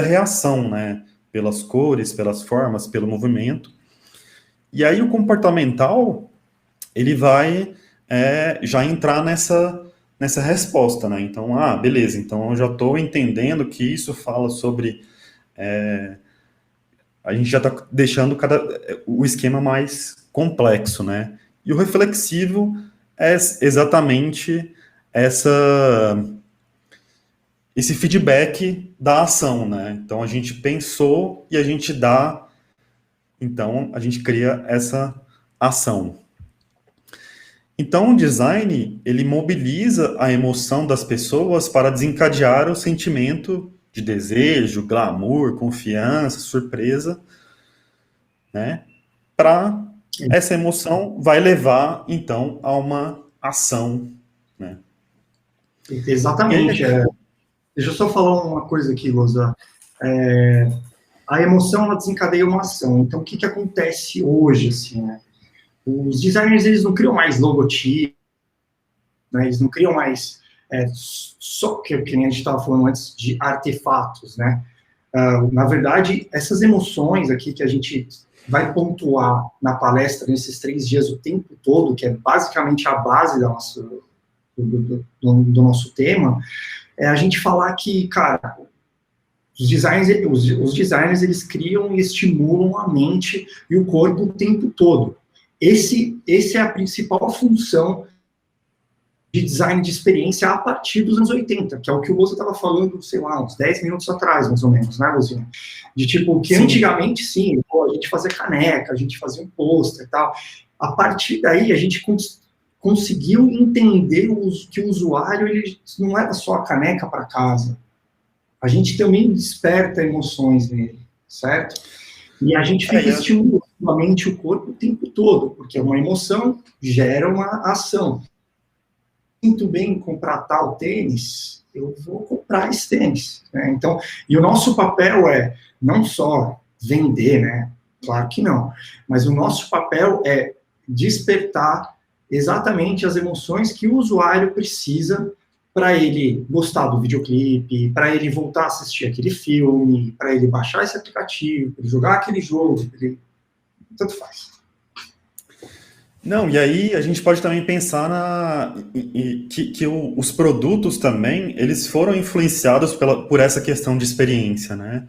reação, né? Pelas cores, pelas formas, pelo movimento. E aí o comportamental, ele vai já entrar nessa resposta, né? Então, beleza, então eu já estou entendendo que isso fala sobre... a gente já está deixando o esquema mais complexo, né? E o reflexivo é exatamente esse feedback da ação, né? Então, a gente pensou e a gente dá... Então, a gente cria essa ação. Então, o design, ele mobiliza a emoção das pessoas para desencadear o sentimento de desejo, glamour, confiança, surpresa, né? Para essa emoção vai levar, então, a uma ação, né? Exatamente. Deixa eu só falar uma coisa aqui, Loza. A emoção, ela desencadeia uma ação. Então, o que acontece hoje, assim, né? Os designers, eles não criam mais logotipo, né? Eles não criam mais só que nem a gente estava falando antes de artefatos, né? Na verdade, essas emoções aqui que a gente vai pontuar na palestra nesses 3 dias o tempo todo, que é basicamente a base do nosso tema, é a gente falar que, cara, os designers, eles criam e estimulam a mente e o corpo o tempo todo. Esse é a principal função de design de experiência a partir dos anos 80, que é o que o Loza estava falando, sei lá, uns 10 minutos atrás, mais ou menos, né, Lozinha? De tipo, que antigamente, sim, a gente fazia caneca, a gente fazia um pôster e tal. A partir daí, a gente conseguiu entender que o usuário, ele não leva só a caneca para casa. A gente também desperta emoções nele, certo? E a gente fica estimulando a mente e o corpo o tempo todo, porque uma emoção gera uma ação. Sinto bem em comprar tal tênis, eu vou comprar esse tênis, né? Então, e o nosso papel é não só vender, né? Claro que não, mas o nosso papel é despertar exatamente as emoções que o usuário precisa para ele gostar do videoclipe, para ele voltar a assistir aquele filme, para ele baixar esse aplicativo, para ele jogar aquele jogo, tanto faz. Não, e aí a gente pode também pensar que os produtos também, eles foram influenciados por essa questão de experiência, né?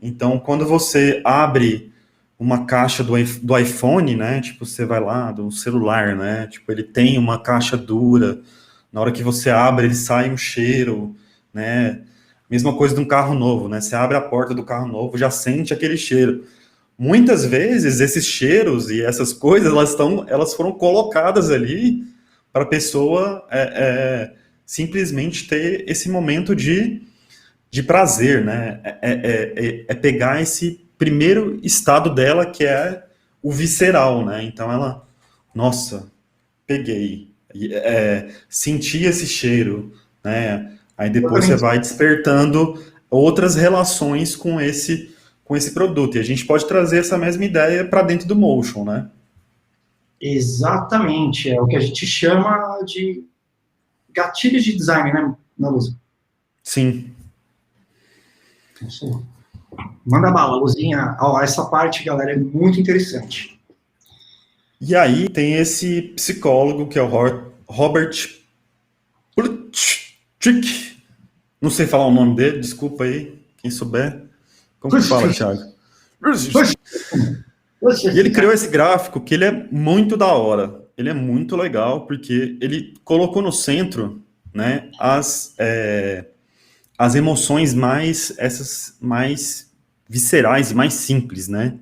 Então, quando você abre uma caixa do iPhone, né? Tipo, você vai lá, do celular, né? Tipo, ele tem uma caixa dura, na hora que você abre, ele sai um cheiro, né? Mesma coisa de um carro novo, né? Você abre a porta do carro novo, já sente aquele cheiro. Muitas vezes, esses cheiros e essas coisas, elas foram colocadas ali para a pessoa simplesmente ter esse momento de prazer, né? É pegar esse primeiro estado dela, que é o visceral, né? Então ela, nossa, peguei, senti esse cheiro, né? Aí depois você vai despertando outras relações com esse produto. E a gente pode trazer essa mesma ideia para dentro do motion, né? Exatamente. É o que a gente chama de gatilhos de design, né, Luzinha? Sim. Manda bala, Luzinha. Essa parte, galera, é muito interessante. E aí tem esse psicólogo, que é o Robert Plutchik. Não sei falar o nome dele, desculpa aí, quem souber. Como que fala, Thiago? E ele criou esse gráfico que ele é muito da hora. Ele é muito legal, porque ele colocou no centro, né, as emoções mais viscerais e mais simples, né?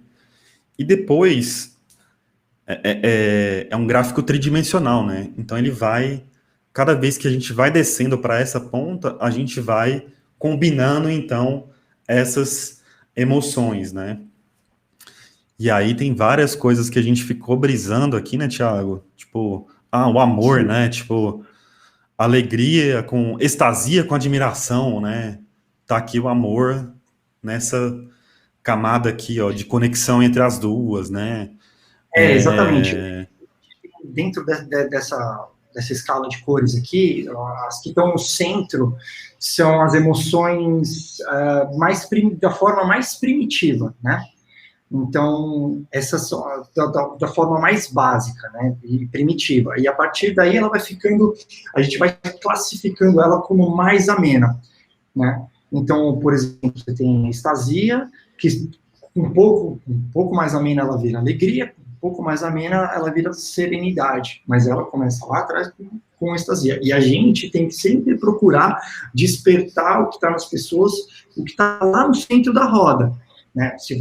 E depois é um gráfico tridimensional, né? Então ele vai, cada vez que a gente vai descendo para essa ponta, a gente vai combinando, então, essas emoções, né? E aí tem várias coisas que a gente ficou brisando aqui, né, Thiago? Tipo, o amor, né? Tipo, alegria com extasia com admiração, né? Tá aqui o amor nessa camada aqui, ó, de conexão entre as duas, né? Exatamente. Dentro dessa escala de cores aqui, as que estão no centro são as emoções da forma mais primitiva, né? Então, essas são da forma mais básica, né, e primitiva. E a partir daí ela vai ficando, a gente vai classificando ela como mais amena, né? Então, por exemplo, você tem extasia, que um pouco mais amena ela vira alegria, um pouco mais amena ela vira serenidade, mas ela começa lá atrás com extasia. E a gente tem que sempre procurar despertar o que está nas pessoas, o que está lá no centro da roda, né? Se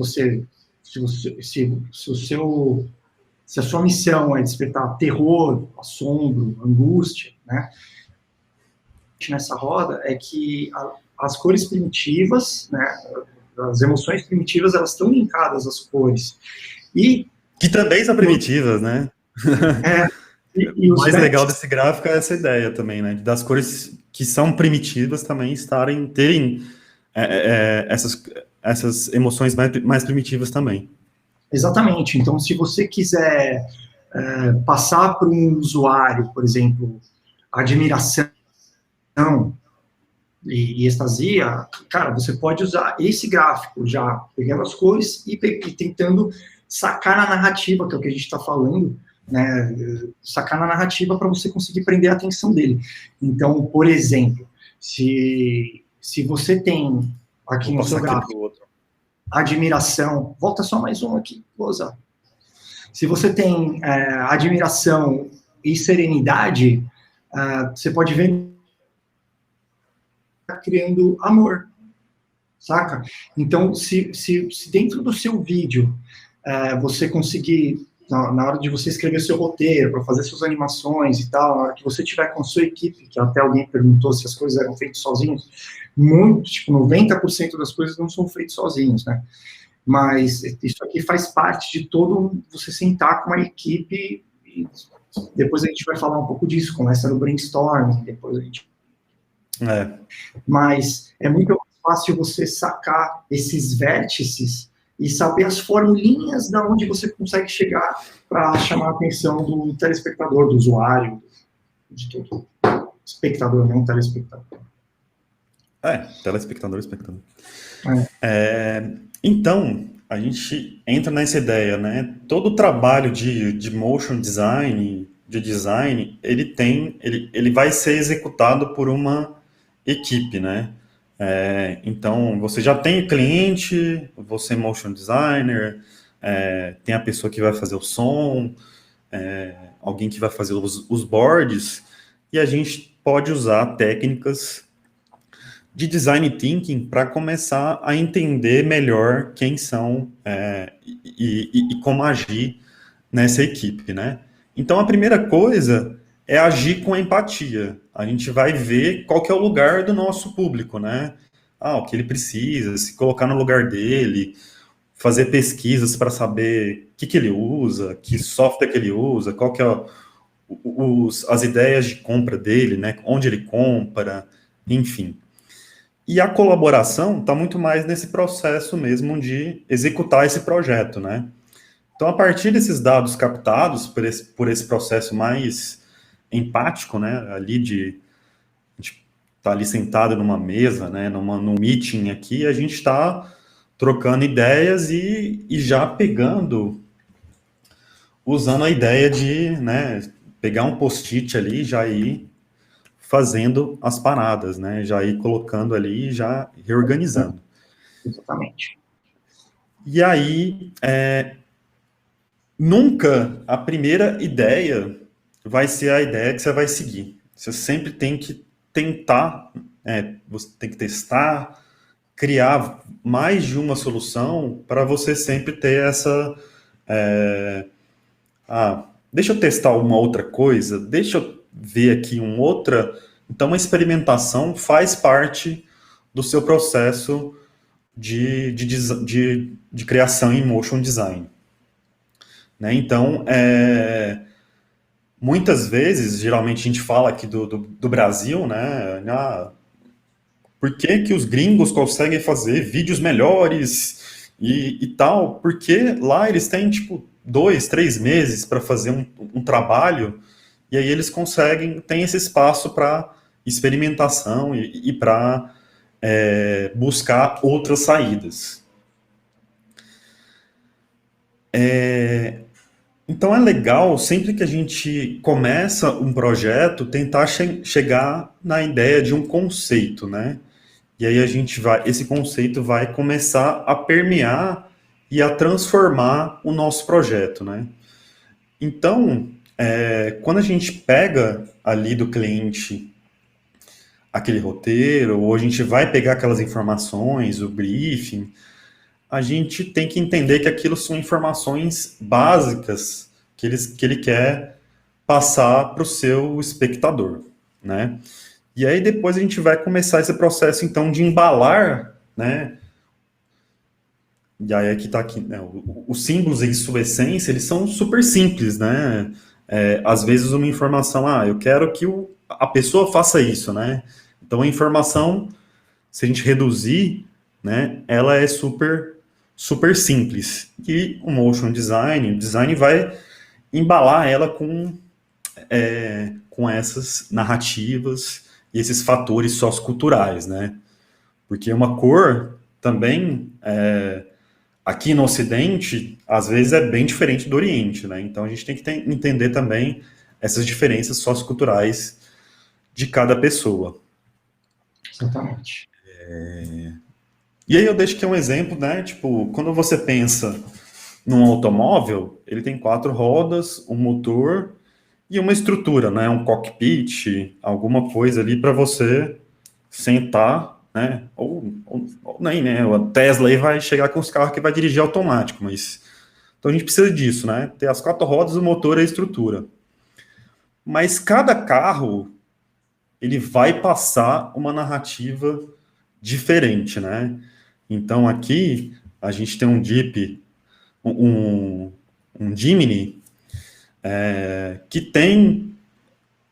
a sua missão é despertar terror, assombro, angústia, né? Nessa roda é que as cores primitivas, né? As emoções primitivas, elas estão linkadas às cores. E que também são primitivas, né? E o mais legal desse gráfico é essa ideia também, né? Das cores que são primitivas também terem essas emoções mais primitivas também. Exatamente. Então, se você quiser passar para um usuário, por exemplo, admiração, e Estasia, cara, você pode usar esse gráfico já pegando as cores e tentando sacar na narrativa, que é o que a gente está falando, né? Sacar na narrativa para você conseguir prender a atenção dele. Então, por exemplo, se você tem aqui no seu gráfico admiração, volta só mais um aqui, vou usar. Se você tem admiração e serenidade, você pode ver criando amor, saca? Então, se dentro do seu vídeo você conseguir, na hora de você escrever seu roteiro, para fazer suas animações e tal, na hora que você tiver com a sua equipe, que até alguém perguntou se as coisas eram feitas sozinhos, muito, tipo, 90% das coisas não são feitas sozinhos, né? Mas isso aqui faz parte de todo você sentar com uma equipe e depois a gente vai falar um pouco disso, começa no brainstorming, depois a gente... Mas é muito fácil você sacar esses vértices e saber as formulinhas da onde você consegue chegar para chamar a atenção do telespectador, do usuário, de todo espectador, não telespectador. Telespectador, espectador. Então, a gente entra nessa ideia, né? Todo o trabalho de motion design, de design, ele vai ser executado por uma equipe, né? Então, você já tem o cliente, você é motion designer, tem a pessoa que vai fazer o som, alguém que vai fazer os boards, e a gente pode usar técnicas de design thinking para começar a entender melhor quem são e como agir nessa equipe, né? Então, a primeira coisa é agir com empatia. A gente vai ver qual que é o lugar do nosso público, né? O que ele precisa, se colocar no lugar dele, fazer pesquisas para saber o que ele usa, que software que ele usa, qual que é as ideias de compra dele, né? Onde ele compra, enfim. E a colaboração está muito mais nesse processo mesmo de executar esse projeto, né? Então, a partir desses dados captados por esse processo mais empático, né, a gente tá ali sentado numa mesa, né, num meeting aqui, a gente está trocando ideias e já usando a ideia de, né, pegar um post-it ali e já ir fazendo as paradas, né, já ir colocando ali e já reorganizando. Exatamente. E aí, nunca a primeira ideia vai ser a ideia que você vai seguir. Você sempre tem que tentar, você tem que testar, criar mais de uma solução para você sempre ter essa... deixa eu testar uma outra coisa, deixa eu ver aqui uma outra... Então, a experimentação faz parte do seu processo de criação em motion design. Né? Então, muitas vezes, geralmente a gente fala aqui do Brasil, né? Por que os gringos conseguem fazer vídeos melhores e tal? Porque lá eles têm, tipo, 2, 3 meses para fazer um trabalho e aí eles têm esse espaço para experimentação e para buscar outras saídas. Então é legal, sempre que a gente começa um projeto, tentar chegar na ideia de um conceito, né? E aí esse conceito vai começar a permear e a transformar o nosso projeto, né? Então, quando a gente pega ali do cliente aquele roteiro, ou a gente vai pegar aquelas informações, o briefing, a gente tem que entender que aquilo são informações básicas que ele quer passar para o seu espectador, né? E aí depois a gente vai começar esse processo, então, de embalar, né? E aí aqui está aqui, né? Os símbolos, em sua essência, eles são super simples, né? Às vezes uma informação, eu quero que a pessoa faça isso, né? Então a informação, se a gente reduzir, né? Ela é super simples. E o motion design, o design vai embalar ela com essas narrativas esses fatores socioculturais, né? Porque uma cor também, aqui no Ocidente, às vezes é bem diferente do Oriente, né? Então a gente tem que entender também essas diferenças socioculturais de cada pessoa. Exatamente. E aí eu deixo aqui um exemplo, né? Tipo, quando você pensa num automóvel, ele tem 4 rodas, um motor e uma estrutura, né? Um cockpit, alguma coisa ali para você sentar, né? Ou nem, né? A Tesla aí vai chegar com os carros que vai dirigir automático, mas então a gente precisa disso, né? Ter as 4 rodas, o motor e a estrutura. Mas cada carro ele vai passar uma narrativa diferente, né? Então aqui a gente tem um Jeep, um Jimny, que tem.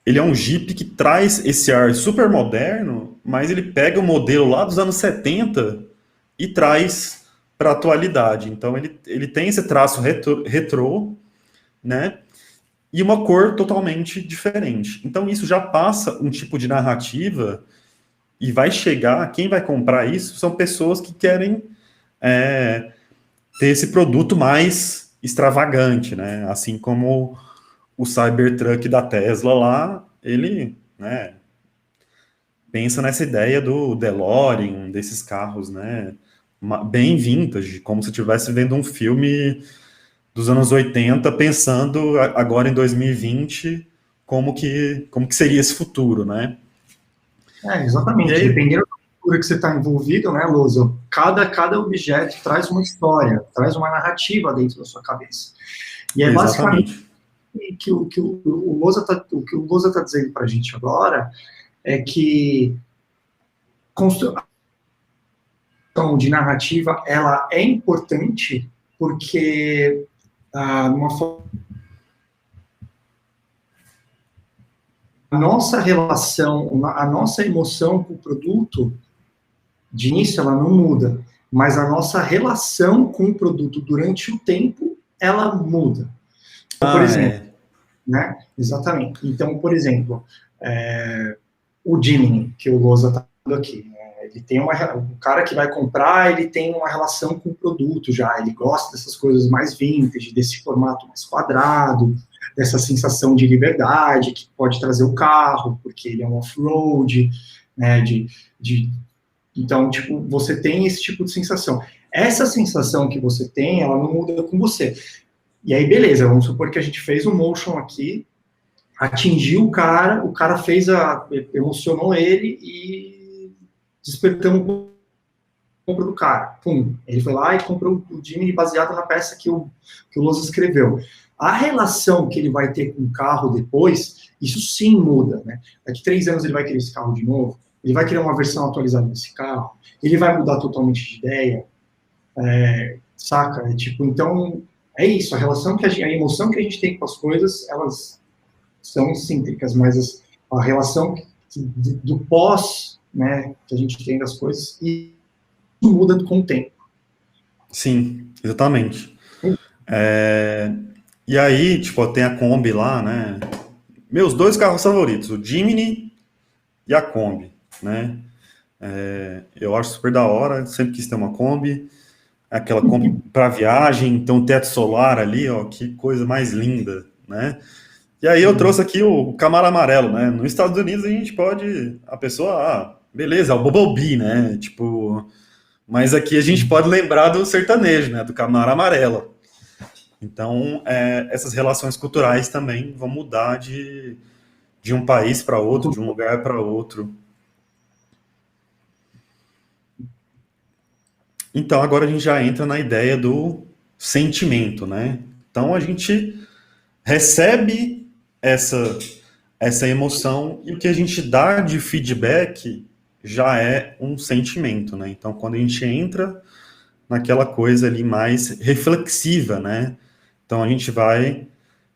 Ele é um Jeep que traz esse ar super moderno, mas ele pega o modelo lá dos anos 70 e traz para a atualidade. Então ele tem esse traço retrô, né? E uma cor totalmente diferente. Então isso já passa um tipo de narrativa e vai chegar, quem vai comprar isso são pessoas que querem ter esse produto mais extravagante, né? Assim como o Cybertruck da Tesla lá, ele, né, pensa nessa ideia do DeLorean, desses carros, né, bem vintage, como se estivesse vendo um filme dos anos 80, pensando agora em 2020, como que seria esse futuro, né? E Exatamente. aí, Dependendo da cultura que você está envolvido, né, Luso? Cada objeto traz uma história, traz uma narrativa dentro da sua cabeça. E é basicamente exatamente. o que o Loza tá dizendo para a gente agora é que construção de narrativa ela é importante porque uma a nossa relação, a nossa emoção com o produto, de início ela não muda, mas a nossa relação com o produto durante o tempo, ela muda. Então, por exemplo, né? Exatamente. Então, por exemplo, o Jimny, que o Loza está falando aqui, ele tem o cara que vai comprar, ele tem uma relação com o produto já, ele gosta dessas coisas mais vintage, desse formato mais quadrado, dessa sensação de liberdade que pode trazer o carro, porque ele é um off-road, né, então, tipo, você tem esse tipo de sensação. Essa sensação que você tem, ela não muda com você. E aí, beleza, vamos supor que a gente fez um motion aqui, atingiu o cara fez emocionou ele e despertamos a compra do cara. Pum, ele foi lá e comprou o Jimny baseado na peça que o Loz escreveu. A relação que ele vai ter com o carro depois, isso sim muda, né? Daqui 3 anos ele vai querer esse carro de novo, ele vai querer uma versão atualizada desse carro, ele vai mudar totalmente de ideia, saca? Então, é isso, a emoção que a gente tem com as coisas, elas são cíclicas, mas a relação do pós, né, que a gente tem das coisas, e muda com o tempo. Sim, exatamente. E aí, tipo, tem a Kombi lá, né? Meus 2 carros favoritos, o Jimny e a Kombi, né? Eu acho super da hora, sempre quis ter uma Kombi, aquela Kombi para viagem, então teto solar ali, ó, que coisa mais linda, né? E aí eu trouxe aqui o Camaro amarelo, né? Nos Estados Unidos a gente pode, a pessoa, beleza, é o Bumblebee, né? Tipo, mas aqui a gente pode lembrar do sertanejo, né? Do Camaro amarelo. Então, essas relações culturais também vão mudar de um país para outro, de um lugar para outro. Então, agora a gente já entra na ideia do sentimento, né? Então, a gente recebe essa emoção e o que a gente dá de feedback já é um sentimento, né? Então, quando a gente entra naquela coisa ali mais reflexiva, né? Então, a gente vai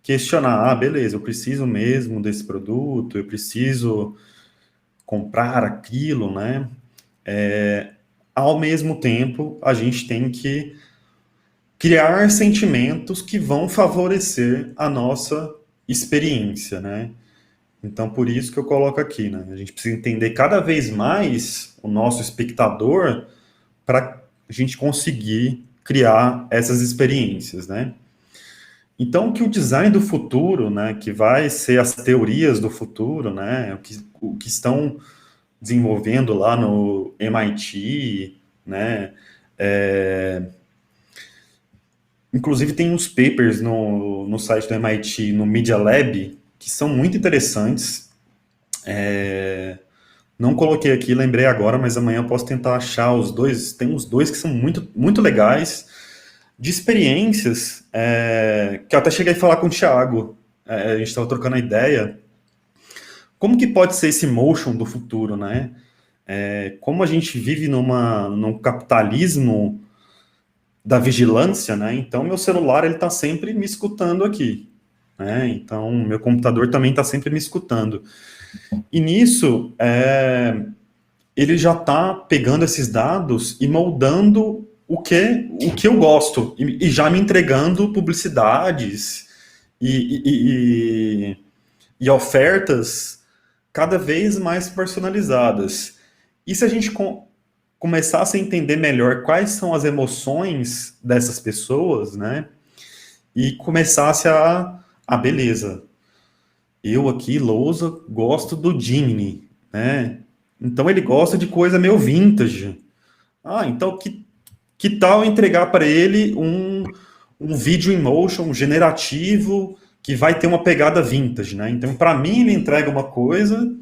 questionar, beleza, eu preciso mesmo desse produto, eu preciso comprar aquilo, né? Ao mesmo tempo, a gente tem que criar sentimentos que vão favorecer a nossa experiência, né? Então, por isso que eu coloco aqui, né? A gente precisa entender cada vez mais o nosso espectador para a gente conseguir criar essas experiências, né? Então, que o design do futuro, né, que vai ser as teorias do futuro, né, o que estão desenvolvendo lá no MIT, né, inclusive tem uns papers no site do MIT, no Media Lab, que são muito interessantes. Não coloquei aqui, lembrei agora, mas amanhã eu posso tentar achar os dois. Tem uns dois que são muito, muito legais, de experiências, que eu até cheguei a falar com o Thiago, a gente estava trocando a ideia. Como que pode ser esse motion do futuro, né? Como a gente vive num capitalismo da vigilância, né? Então, meu celular, ele está sempre me escutando aqui, né? Então, meu computador também está sempre me escutando. E nisso, ele já está pegando esses dados e moldando o que eu gosto, e já me entregando publicidades e ofertas cada vez mais personalizadas. E se a gente começasse a entender melhor quais são as emoções dessas pessoas, né? E começasse beleza, eu aqui, Lousa, gosto do Jimny, né? Então ele gosta de coisa meio vintage. Então que tal entregar para ele um vídeo em motion generativo que vai ter uma pegada vintage, né? Então, para mim, ele entrega uma coisa,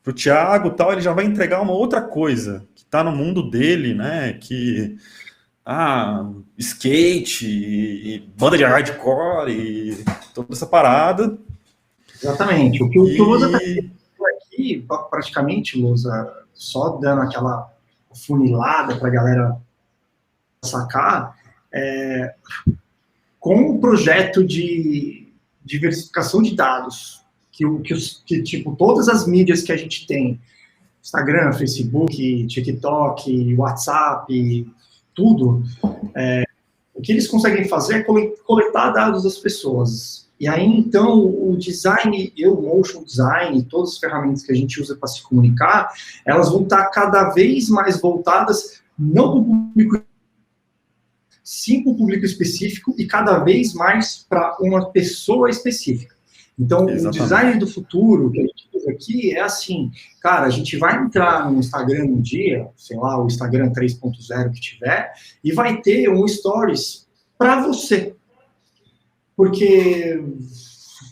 para o Thiago, tal, ele já vai entregar uma outra coisa que está no mundo dele, né? Skate e banda de hardcore e toda essa parada. Exatamente. O que o Lousa está aqui, praticamente, Lousa, só dando aquela funilada para a galera sacar, com o projeto de diversificação de dados, que tipo, todas as mídias que a gente tem, Instagram, Facebook, TikTok, WhatsApp, tudo, o que eles conseguem fazer é coletar dados das pessoas. E aí, então, o design, o motion design, todas as ferramentas que a gente usa para se comunicar, elas vão estar cada vez mais voltadas, não para o público, sim para o público específico e cada vez mais para uma pessoa específica. Então, exatamente. O design do futuro que a gente usa aqui é assim, cara, a gente vai entrar no Instagram um dia, sei lá, o Instagram 3.0 que tiver, e vai ter um stories para você. Porque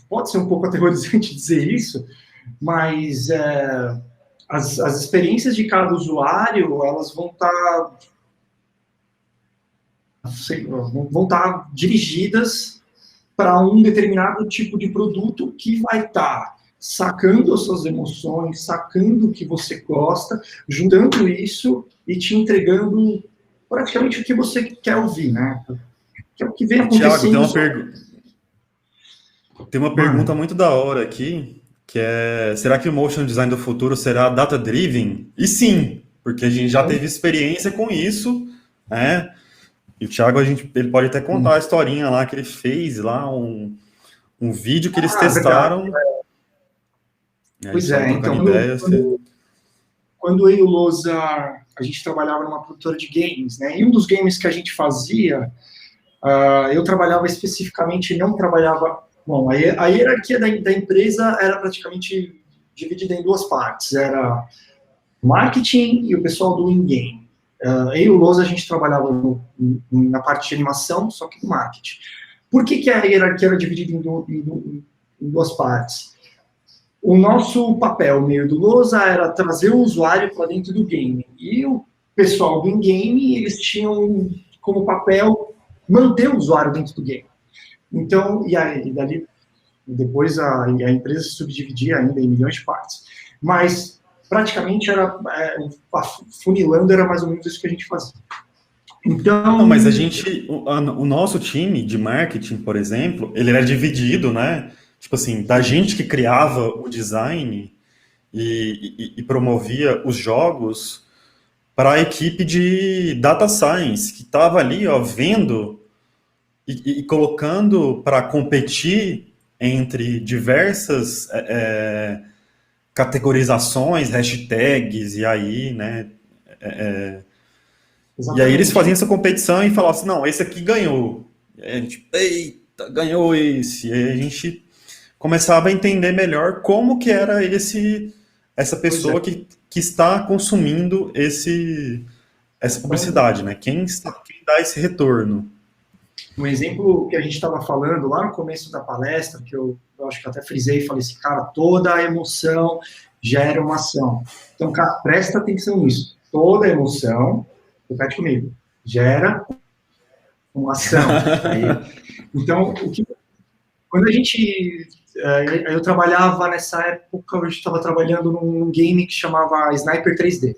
pode ser um pouco aterrorizante dizer isso, mas as experiências de cada usuário, elas vão estar dirigidas para um determinado tipo de produto que vai estar sacando as suas emoções, sacando o que você gosta, juntando isso e te entregando praticamente o que você quer ouvir, né? Que é o que vem acontecendo. Thiago, tem uma pergunta muito da hora aqui, que será que o motion design do futuro será data-driven? E sim, porque a gente já teve experiência com isso, né? E o Thiago, ele pode até contar a historinha lá que ele fez, lá um vídeo que eles testaram. Pois então, quando eu e o Lousa, a gente trabalhava numa produtora de games, né? E um dos games que a gente fazia, eu trabalhava especificamente, não trabalhava... Bom, a hierarquia da empresa era praticamente dividida em duas partes. Era marketing e o pessoal do in-game. Eu e o Lousa, a gente trabalhava na parte de animação, só que no marketing. Por que a hierarquia era dividida em duas partes? O nosso papel, meio do Lousa, era trazer o usuário para dentro do game. E o pessoal do in-game, eles tinham como papel manter o usuário dentro do game. Então, e dali, depois a empresa se subdividia ainda em milhões de partes. Mas, praticamente, funilando, era mais ou menos isso que a gente fazia. Então... Não, mas o nosso time de marketing, por exemplo, ele era dividido, né? Tipo assim, da gente que criava o design e promovia os jogos para a equipe de data science, que estava ali, ó, vendo e colocando para competir entre diversas categorizações, hashtags, e aí, né? E aí eles Exatamente. faziam essa competição e falavam assim, não, esse aqui ganhou. E aí a gente, eita, ganhou esse. E aí a gente começava a entender melhor como que era essa Pois é. pessoa que está consumindo essa Então, publicidade, né? Quem dá esse retorno. um exemplo que a gente estava falando lá no começo da palestra, que eu acho que até frisei e falei assim, cara, toda emoção gera uma ação. Então, cara, presta atenção nisso. Toda emoção, repete comigo, gera uma ação. Aí, então, quando a gente. Eu trabalhava nessa época, eu estava trabalhando num game que chamava Sniper 3D.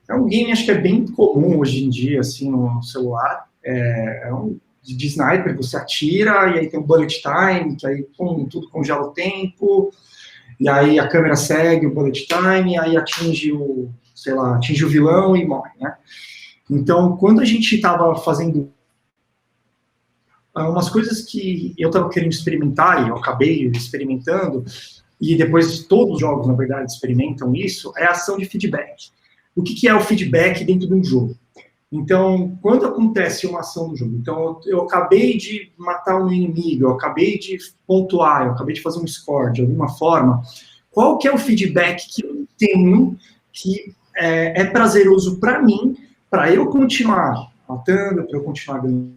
É um game, acho que é bem comum hoje em dia, assim, no celular. É um de sniper, você atira, e aí tem um bullet time, que aí tudo congela o tempo, e aí a câmera segue o bullet time, e aí atinge atinge o vilão e morre, né? Então, quando a gente estava fazendo umas coisas que eu estava querendo experimentar, e eu acabei experimentando, e depois todos os jogos, na verdade, experimentam isso, é a ação de feedback. O que é o feedback dentro de um jogo? Então, quando acontece uma ação no jogo, então eu acabei de matar um inimigo, eu acabei de pontuar, eu acabei de fazer um score de alguma forma, qual que é o feedback que eu tenho que é prazeroso para mim, para eu continuar matando, para eu continuar ganhando,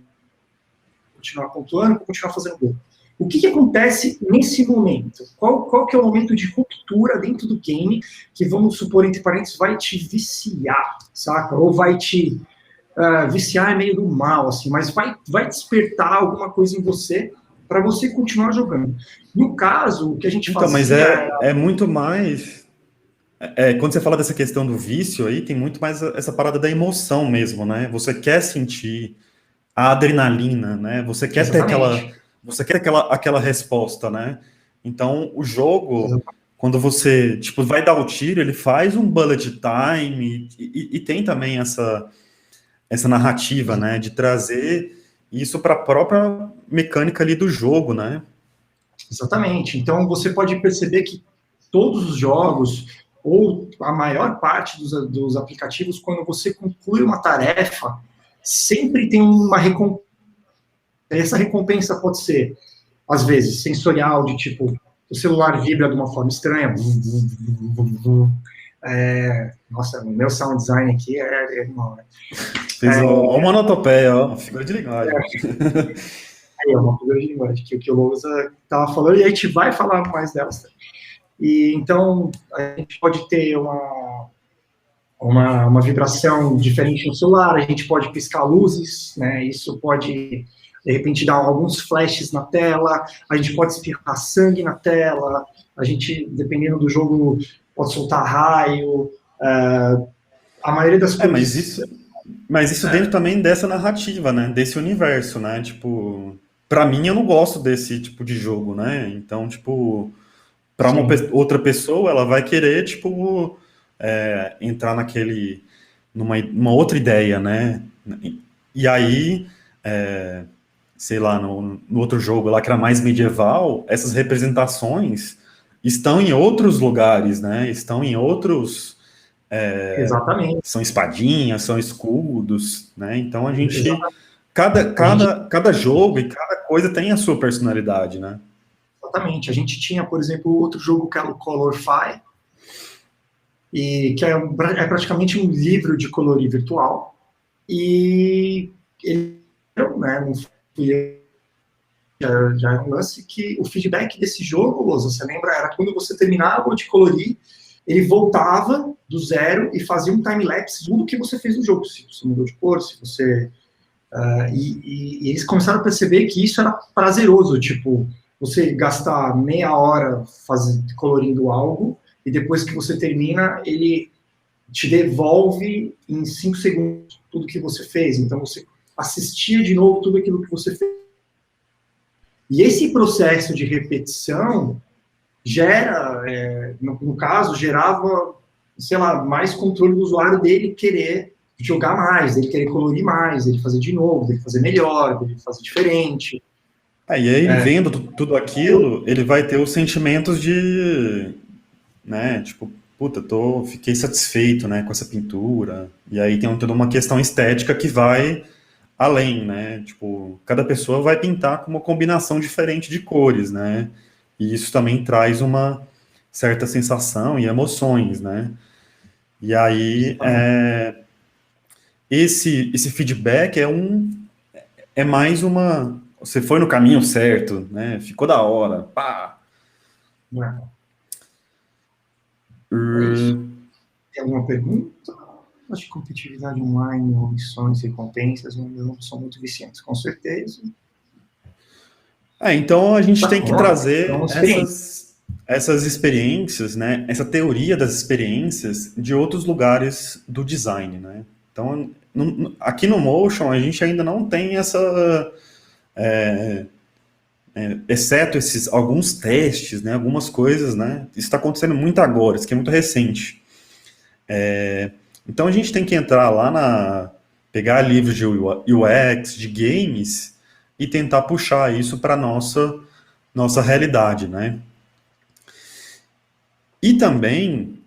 continuar pontuando, para continuar fazendo gol? O que acontece nesse momento? Qual que é o momento de ruptura dentro do game que, vamos supor, entre parênteses, vai te viciar, saca? Ou vai te... viciar é meio do mal, assim, mas vai despertar alguma coisa em você para você continuar jogando. No caso, o que a gente Então, mas fazia é muito mais... quando você fala dessa questão do vício aí, tem muito mais essa parada da emoção mesmo, né? Você quer sentir a adrenalina, né? Exatamente. Você quer aquela resposta, né? Então, o jogo, Exatamente. quando você, tipo, vai dar o tiro, ele faz um bullet time e tem também essa narrativa, né? De trazer isso para a própria mecânica ali do jogo, né? Exatamente. Então, você pode perceber que todos os jogos, ou a maior parte dos aplicativos, quando você conclui uma tarefa, sempre tem uma recompensa. Essa recompensa pode ser, às vezes, sensorial, de tipo, o celular vibra de uma forma estranha. Nossa, o meu sound design aqui Fez uma onomatopeia, ó, figura de linguagem. é uma figura de linguagem que o Lousa estava falando, e a gente vai falar mais delas. E então, a gente pode ter uma vibração diferente no celular, a gente pode piscar luzes, né? Isso pode, de repente, dar alguns flashes na tela, a gente pode espirrar sangue na tela, a gente, dependendo do jogo, pode soltar raio, a maioria das coisas... Mas isso dentro também dessa narrativa, né? Desse universo, né? Tipo, pra mim eu não gosto desse tipo de jogo, né? Então, tipo, para outra pessoa, ela vai querer, tipo, entrar numa outra ideia, né? E aí, sei lá, no outro jogo lá que era mais medieval, essas representações estão em outros lugares, né? Estão em outros... Exatamente. são espadinhas, são escudos, né? Então a gente... Exatamente. Cada jogo e cada coisa tem a sua personalidade, né? Exatamente. A gente tinha, por exemplo, outro jogo que era o Colorfy, e que é praticamente um livro de colorir virtual. E ele, né, não fui já é um lance que o feedback desse jogo, Lousa, você lembra, era quando você terminava de colorir, ele voltava do zero e fazia um time-lapse de tudo que você fez no jogo, se você mudou de cor, se você... e eles começaram a perceber que isso era prazeroso, tipo, você gastar meia hora colorindo algo, e depois que você termina, ele te devolve em 5 segundos tudo que você fez. Então, você assistia de novo tudo aquilo que você fez. E esse processo de repetição gera, no caso, gerava, sei lá, mais controle do usuário dele querer jogar mais, dele querer colorir mais, dele fazer de novo, dele fazer melhor, dele fazer diferente. E aí, É, vendo tudo aquilo, ele vai ter os sentimentos de, né, tipo, puta, fiquei satisfeito, né, com essa pintura. E aí tem toda uma questão estética que vai além, né? Tipo, cada pessoa vai pintar com uma combinação diferente de cores, né? E isso também traz uma certa sensação e emoções, né? E aí, exatamente. esse feedback é mais uma, você foi no caminho certo, né? Ficou da hora, pá. É, é isso. Uh, Tem alguma pergunta? Acho que competitividade online, missões, recompensas, não são muito viciantes, com certeza. então a gente Da tem que forma, é trazer uma experiência. essas experiências, né? Essa teoria das experiências de outros lugares do design, né? Então, aqui no Motion a gente ainda não tem essa, exceto esses alguns testes, né? Algumas coisas, né? Isso está acontecendo muito agora, isso aqui é muito recente. Então a gente tem que entrar lá pegar livros de UX, de games e tentar puxar isso para nossa realidade, né? E também,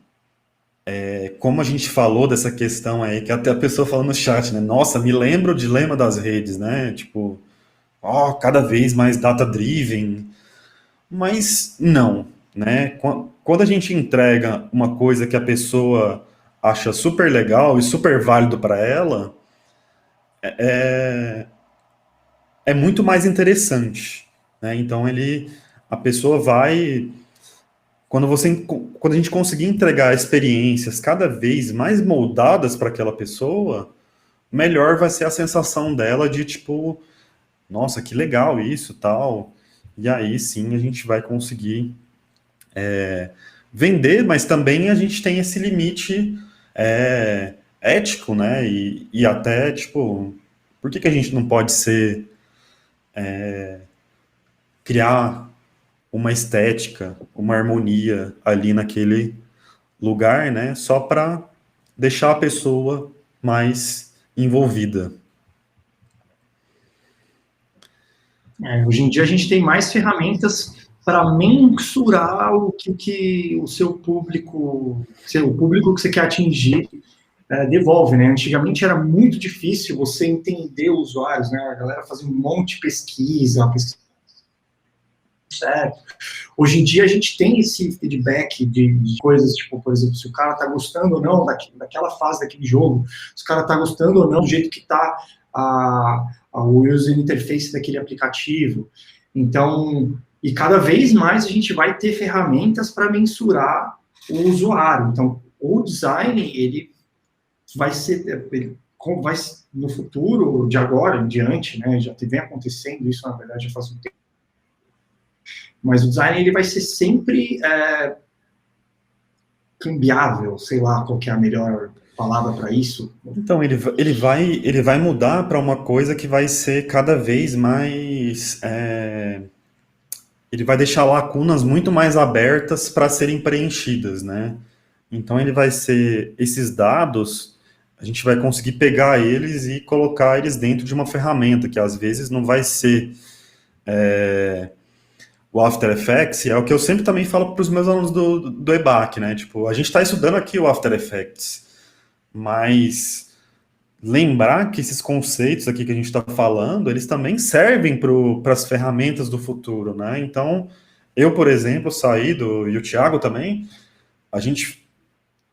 como a gente falou dessa questão aí, que até a pessoa falou no chat, né? Nossa, me lembra o dilema das redes, né? Tipo, ó, cada vez mais data-driven. Mas não, né? Quando a gente entrega uma coisa que a pessoa acha super legal e super válido para ela, é muito mais interessante, né? Então a pessoa vai, quando a gente conseguir entregar experiências cada vez mais moldadas para aquela pessoa, melhor vai ser a sensação dela de tipo, nossa, que legal isso, tal. E aí sim a gente vai conseguir vender, mas também a gente tem esse limite ético, né? E até tipo, por que a gente não pode criar uma estética, uma harmonia ali naquele lugar, né? Só para deixar a pessoa mais envolvida. Hoje em dia a gente tem mais ferramentas para mensurar o que o seu público que você quer atingir devolve, né? Antigamente era muito difícil você entender os usuários, né? A galera fazia um monte de pesquisa certo. Hoje em dia a gente tem esse feedback de coisas, tipo, por exemplo, se o cara tá gostando ou não daquela fase daquele jogo, se o cara tá gostando ou não do jeito que tá o user interface daquele aplicativo. Então, e cada vez mais a gente vai ter ferramentas para mensurar o usuário. Então, o design, ele vai ser, vai no futuro, de agora em diante, né, já vem acontecendo isso, na verdade, já faz um tempo, mas o design ele vai ser sempre cambiável, sei lá qual que é a melhor palavra para isso. Então, ele vai mudar para uma coisa que vai ser cada vez mais. Ele vai deixar lacunas muito mais abertas para serem preenchidas, né? Então, ele vai ser. Esses dados, a gente vai conseguir pegar eles e colocar eles dentro de uma ferramenta, que às vezes não vai ser o After Effects, é o que eu sempre também falo para os meus alunos do EBAC, né? Tipo, a gente está estudando aqui o After Effects, mas lembrar que esses conceitos aqui que a gente está falando, eles também servem para as ferramentas do futuro, né? Então, eu, por exemplo, e o Thiago também, a gente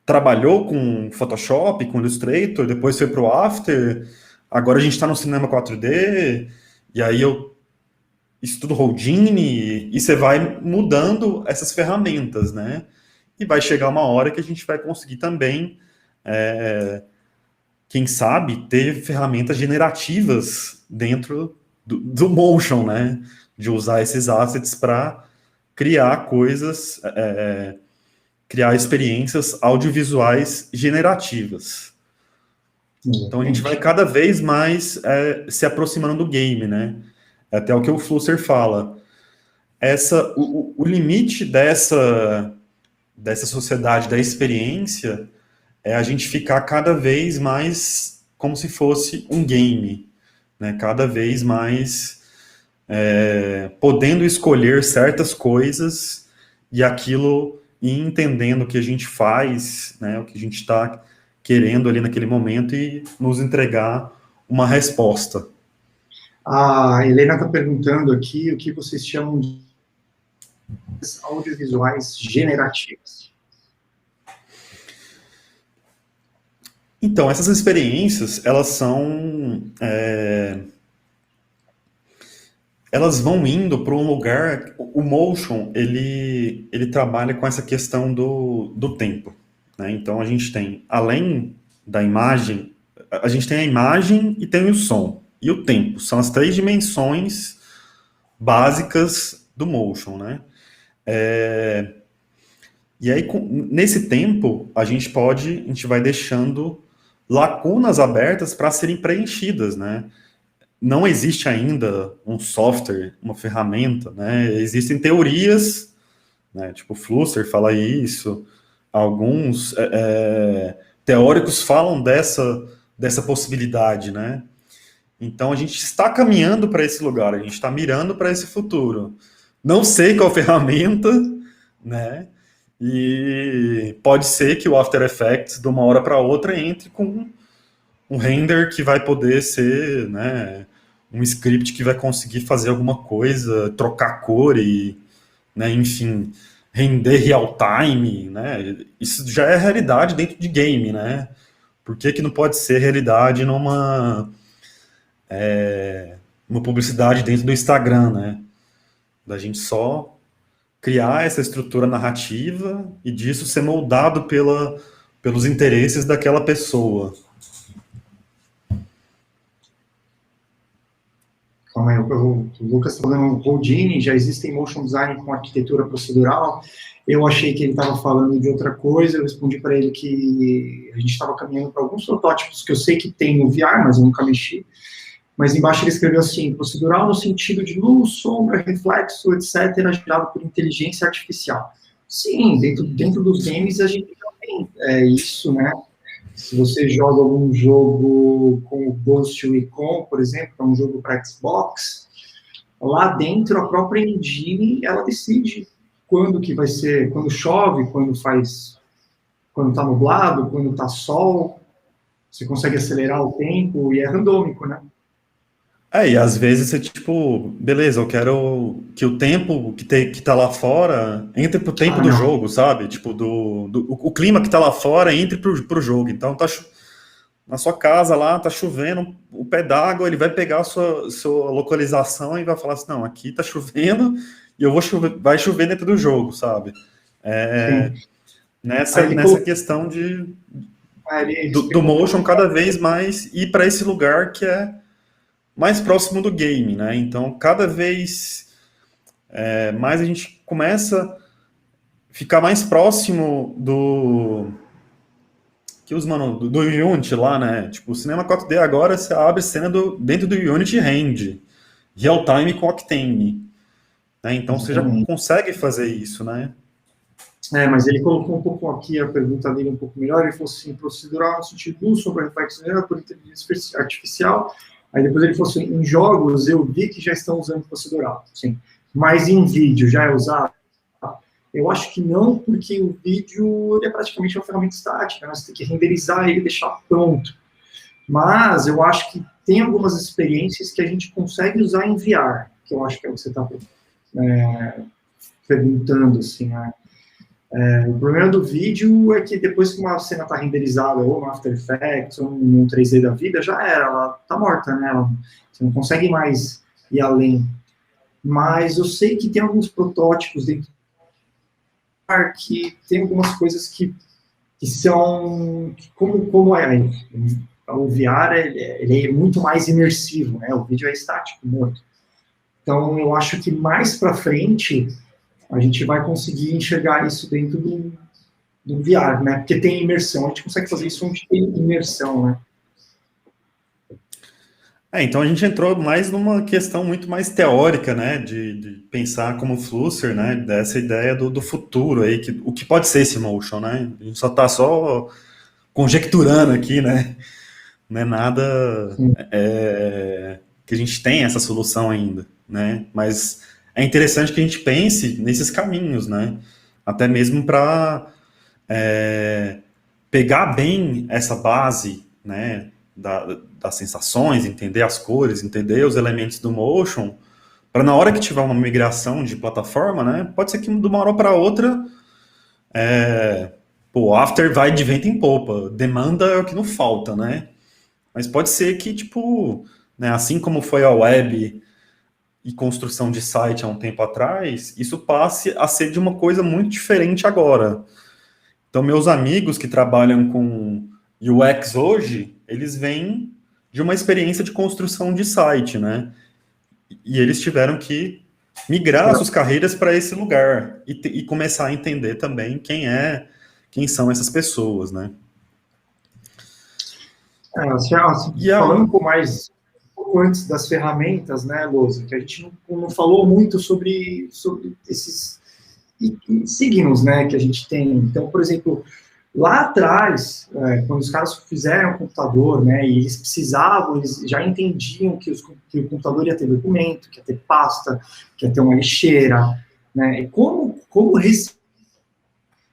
trabalhou com Photoshop, com Illustrator, depois foi para o After, agora a gente está no cinema 4D, e aí eu estudo Houdini, e você vai mudando essas ferramentas, né? E vai chegar uma hora que a gente vai conseguir também quem sabe, ter ferramentas generativas dentro do Motion, né? De usar esses assets para criar coisas, criar experiências audiovisuais generativas. Então a gente vai Exatamente. cada vez mais se aproximando do game, né? É até o que o Flusser fala. O limite dessa sociedade da experiência é a gente ficar cada vez mais como se fosse um game, né? Cada vez mais podendo escolher certas coisas e aquilo e entendendo o que a gente faz, né, o que a gente está querendo ali naquele momento e nos entregar uma resposta. A Helena está perguntando aqui o que vocês chamam de audiovisuais generativas. Então, essas experiências, elas vão indo para um lugar. O motion, ele trabalha com essa questão do tempo, né? Então, a gente tem, além da imagem, a gente tem a imagem e tem o som. E o tempo, são as 3 dimensões básicas do motion, né? E aí, nesse tempo, a gente vai deixando lacunas abertas para serem preenchidas, né? Não existe ainda um software, uma ferramenta, né? Existem teorias, né? Tipo, o Flusser fala isso, alguns teóricos falam dessa possibilidade, né? Então, a gente está caminhando para esse lugar, a gente está mirando para esse futuro. Não sei qual ferramenta, né? E pode ser que o After Effects, de uma hora para outra, entre com um render que vai poder ser, né, um script que vai conseguir fazer alguma coisa, trocar cor e, né, enfim, render real time, né? Isso já é realidade dentro de game, né? Por que que não pode ser realidade numa uma publicidade dentro do Instagram, né? Da gente só criar essa estrutura narrativa e disso ser moldado pelos interesses daquela pessoa. Calma aí, o Lucas está falando Houdini, já existem motion design com arquitetura procedural. Eu achei que ele estava falando de outra coisa, eu respondi para ele que a gente estava caminhando para alguns protótipos que eu sei que tem no VR, mas eu nunca mexi. Mas embaixo ele escreveu assim, procedural no sentido de luz, sombra, reflexo, etc., gerado por inteligência artificial. Sim, dentro dos games a gente já tem isso, né? Se você joga algum jogo com o Ghost Recon, por exemplo, que é um jogo para Xbox, lá dentro a própria engine, ela decide quando que vai ser, quando chove, quando está nublado, quando está sol, você consegue acelerar o tempo e é randômico, né? E às vezes você, tipo, beleza, eu quero que o tempo que tá lá fora entre pro tempo do Não. jogo, sabe? Tipo, o clima que tá lá fora entre pro jogo. Então, na sua casa lá, tá chovendo, o pé d'água, ele vai pegar a sua localização e vai falar assim, não, aqui tá chovendo e vai chover dentro do jogo, sabe? Nessa questão do motion cada vez mais ir para esse lugar que é mais próximo do game, né? Então, cada vez mais a gente começa a ficar mais próximo do Unity lá, né? Tipo, o cinema 4D agora você abre cena dentro do Unity Rend, real time com Octane, né? Então você já consegue fazer isso, né? Mas ele colocou um pouco aqui a pergunta dele um pouco melhor, ele falou assim, procedural no sentido do sobre reflexo por inteligência artificial. Aí depois ele falou assim, em jogos eu vi que já estão usando procedural, sim. Mas em vídeo já é usado? Eu acho que não, porque o vídeo é praticamente uma ferramenta estática, né? Você tem que renderizar ele e deixar pronto. Mas eu acho que tem algumas experiências que a gente consegue usar em VR, que eu acho que é o que você está perguntando, assim, né? O problema do vídeo é que depois que uma cena está renderizada ou no After Effects ou no 3D da vida, já era, ela está morta, né? Você não consegue mais ir além. Mas eu sei que tem alguns protótipos dentro do VR que tem algumas coisas que são, como é, o VR ele é muito mais imersivo, né? O vídeo é estático, morto. Então eu acho que mais para frente a gente vai conseguir enxergar isso dentro do VR, né? Porque tem imersão, a gente consegue fazer isso onde tem imersão, né? Então a gente entrou mais numa questão muito mais teórica, né? De pensar como Flusser, né? Dessa ideia do futuro aí, o que pode ser esse motion, né? A gente só conjecturando aqui, né? Não é nada que a gente tem essa solução ainda, né? Mas é interessante que a gente pense nesses caminhos, né? Até mesmo para pegar bem essa base, né, das sensações, entender as cores, entender os elementos do motion, para na hora que tiver uma migração de plataforma, né, pode ser que de uma hora para outra, o After vai de vento em popa, demanda é o que não falta, né? Mas pode ser que, tipo, né, assim como foi a web e construção de site há um tempo atrás, isso passe a ser de uma coisa muito diferente agora. Então, meus amigos que trabalham com UX hoje, eles vêm de uma experiência de construção de site, né? E eles tiveram que migrar suas carreiras para esse lugar e começar a entender também quem são essas pessoas, né? Falando um pouco mais antes das ferramentas, né, Lousa, que a gente não falou muito sobre esses signos, né, que a gente tem. Então, por exemplo, lá atrás, quando os caras fizeram o computador, né, e eles precisavam, eles já entendiam que o computador ia ter documento, que ia ter pasta, que ia ter uma lixeira, né, e como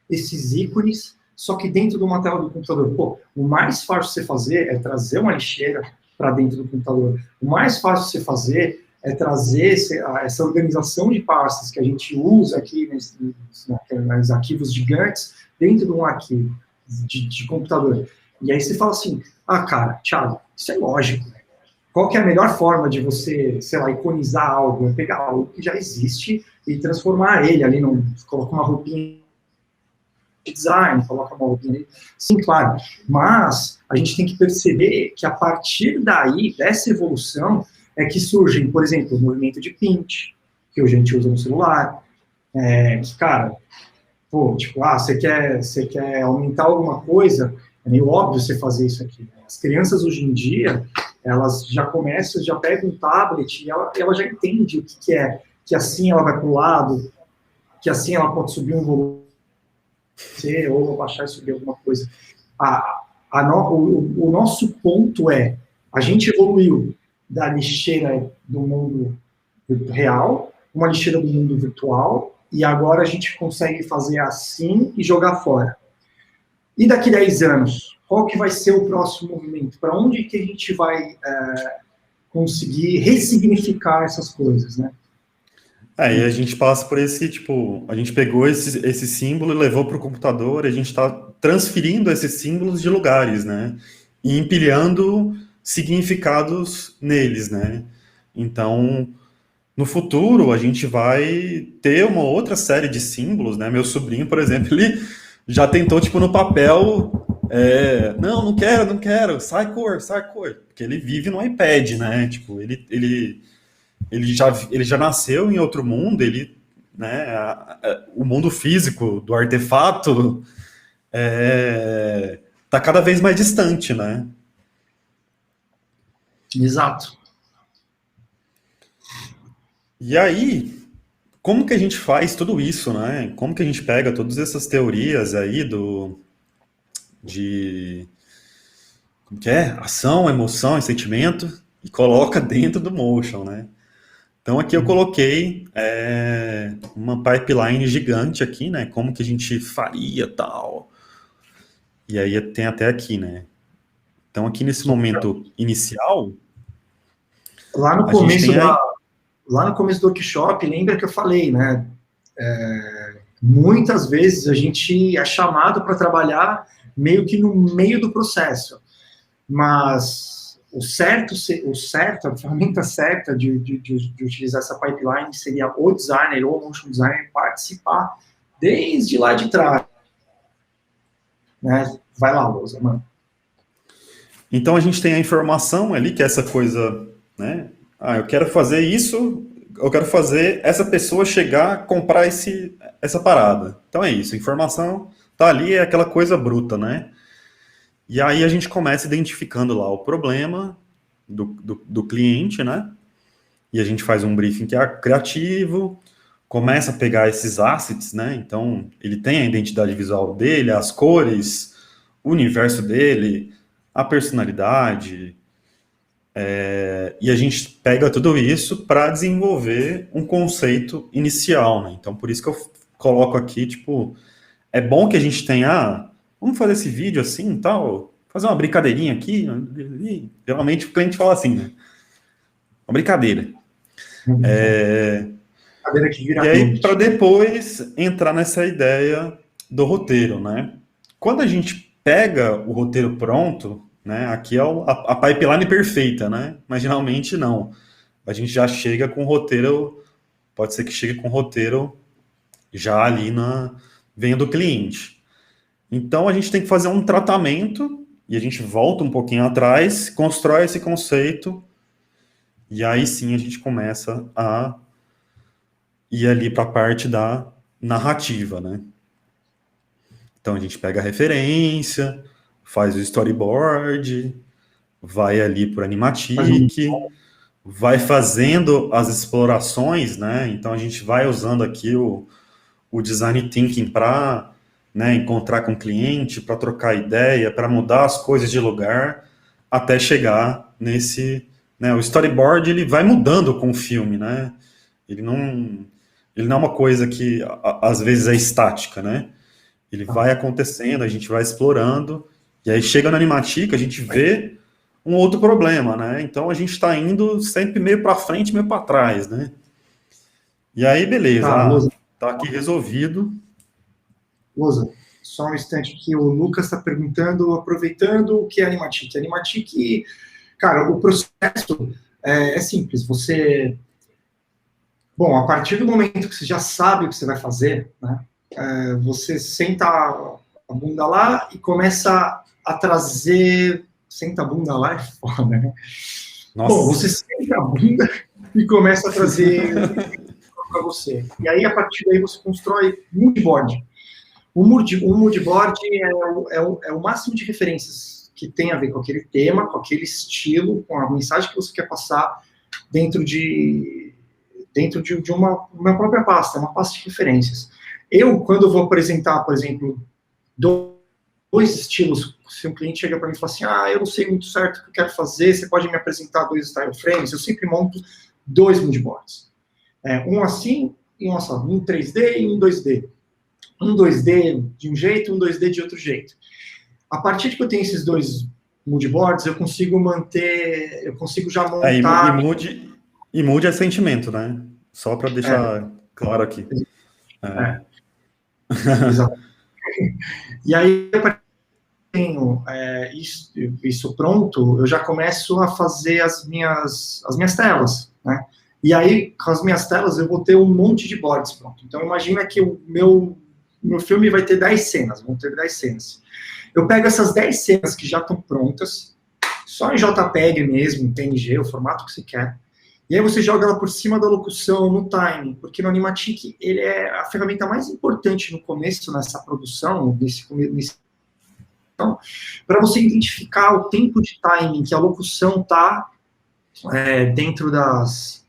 esses ícones, só que dentro de uma tela do computador. Pô, o mais fácil você fazer é trazer uma lixeira para dentro do computador. O mais fácil você fazer é trazer essa organização de pastas que a gente usa aqui nos arquivos gigantes dentro de um arquivo de computador. E aí você fala assim, cara, Thiago, isso é lógico. Qual que é a melhor forma de você, sei lá, iconizar algo? É pegar algo que já existe e transformar ele ali, coloca uma roupinha de design, coloca uma roupinha ali. Sim, claro. Mas a gente tem que perceber que a partir daí, dessa evolução, é que surgem, por exemplo, o movimento de Paint, que hoje a gente usa no celular, que, cara, pô, tipo, você quer aumentar alguma coisa, é meio óbvio você fazer isso aqui. Né? As crianças hoje em dia, elas já começam, já pegam um tablet e ela já entende o que é, que assim ela vai para o lado, que assim ela pode subir um volume, ou baixar e subir alguma coisa. O nosso ponto é, a gente evoluiu da lixeira do mundo real, uma lixeira do mundo virtual, e agora a gente consegue fazer assim e jogar fora. E daqui a 10 anos, qual que vai ser o próximo movimento? Para onde que a gente vai conseguir ressignificar essas coisas, né? E a gente passa por esse, tipo, a gente pegou esse símbolo e levou para o computador, e a gente está transferindo esses símbolos de lugares, né? E empilhando significados neles, né? Então, no futuro, a gente vai ter uma outra série de símbolos, né? Meu sobrinho, por exemplo, ele já tentou, tipo, no papel, não quero, sai cor, porque ele vive no iPad, né? Tipo, ele já nasceu em outro mundo, né, o mundo físico do artefato tá cada vez mais distante, né? Exato. E aí, como que a gente faz tudo isso, né? Como que a gente pega todas essas teorias aí como que é? Ação, emoção e sentimento e coloca dentro do motion, né? Então aqui eu coloquei uma pipeline gigante aqui, né? Como que a gente faria tal. E aí tem até aqui, né? Então aqui nesse momento inicial, lá no começo do workshop, lembra que eu falei, né? Muitas vezes a gente é chamado para trabalhar meio que no meio do processo, mas a ferramenta certa de utilizar essa pipeline seria o designer ou o motion designer participar desde lá de trás. Né? Vai lá, Lousa, mano. Então a gente tem a informação ali, que é essa coisa, né? Eu quero fazer isso, eu quero fazer essa pessoa chegar, comprar essa parada. Então é isso, a informação tá ali, é aquela coisa bruta, né? E aí a gente começa identificando lá o problema do cliente, né? E a gente faz um briefing que é criativo, começa a pegar esses assets, né? Então ele tem a identidade visual dele, as cores, o universo dele, a personalidade, E a gente pega tudo isso para desenvolver um conceito inicial, né? Então, por isso que eu coloco aqui, tipo, é bom que a gente tenha, vamos fazer esse vídeo assim, tal, fazer uma brincadeirinha aqui. Geralmente o cliente fala assim, né? Uma brincadeira. Cadeira que vira E aí, cliente. para depois entrar nessa ideia do roteiro, né? Quando a gente pega o roteiro pronto, né? Aqui é a pipeline perfeita, né? Mas geralmente não. A gente já chega com o roteiro, pode ser que chegue com o roteiro já ali venha do cliente. Então a gente tem que fazer um tratamento e a gente volta um pouquinho atrás, constrói esse conceito e aí sim a gente começa a ir ali para a parte da narrativa, né? Então a gente pega a referência, faz o storyboard, vai ali por animatic, vai fazendo as explorações, né? Então a gente vai usando aqui o design thinking para, né, encontrar com o cliente, para trocar ideia, para mudar as coisas de lugar, até chegar nesse, né? O storyboard ele vai mudando com o filme, né? Ele não é uma coisa que às vezes é estática, né? Ele vai acontecendo, a gente vai explorando, e aí chega no Animatic, a gente vê um outro problema, né? Então a gente está indo sempre meio para frente, meio para trás, né? E aí, beleza, Tá, Lousa, tá aqui resolvido. Lousa, só um instante que o Lucas está perguntando, aproveitando o que é Animatic. Animatic, cara, o processo é simples. Bom, a partir do momento que você já sabe o que você vai fazer, né? Você senta a bunda lá e começa a trazer. Senta a bunda lá é foda, né? Nossa. Bom, você senta a bunda e começa a trazer para você. E aí, a partir daí, você constrói moodboard. O moodboard é o máximo de referências que tem a ver com aquele tema, com aquele estilo, com a mensagem que você quer passar dentro de uma própria pasta, uma pasta de referências. Eu, quando eu vou apresentar, por exemplo, dois estilos, se um cliente chega para mim e fala assim, eu não sei muito certo o que eu quero fazer, você pode me apresentar 2 style frames, eu sempre monto 2 moodboards. Um assim e um assim, um 3D e um 2D. Um 2D de um jeito, um 2D de outro jeito. A partir de que eu tenho esses 2 moodboards, eu consigo já montar... E mood é sentimento, né? Só para deixar claro aqui. Exato. E aí, eu tenho isso pronto, eu já começo a fazer as minhas telas, né? E aí, com as minhas telas, eu vou ter um monte de boards pronto. Então, imagina que o meu filme vai ter 10 cenas, vão ter 10 cenas. Eu pego essas 10 cenas que já estão prontas, só em JPEG mesmo, PNG, o formato que você quer, e aí você joga ela por cima da locução, no timing, porque no Animatic ele é a ferramenta mais importante no começo, nessa produção, para você identificar o tempo de timing que a locução está dentro das...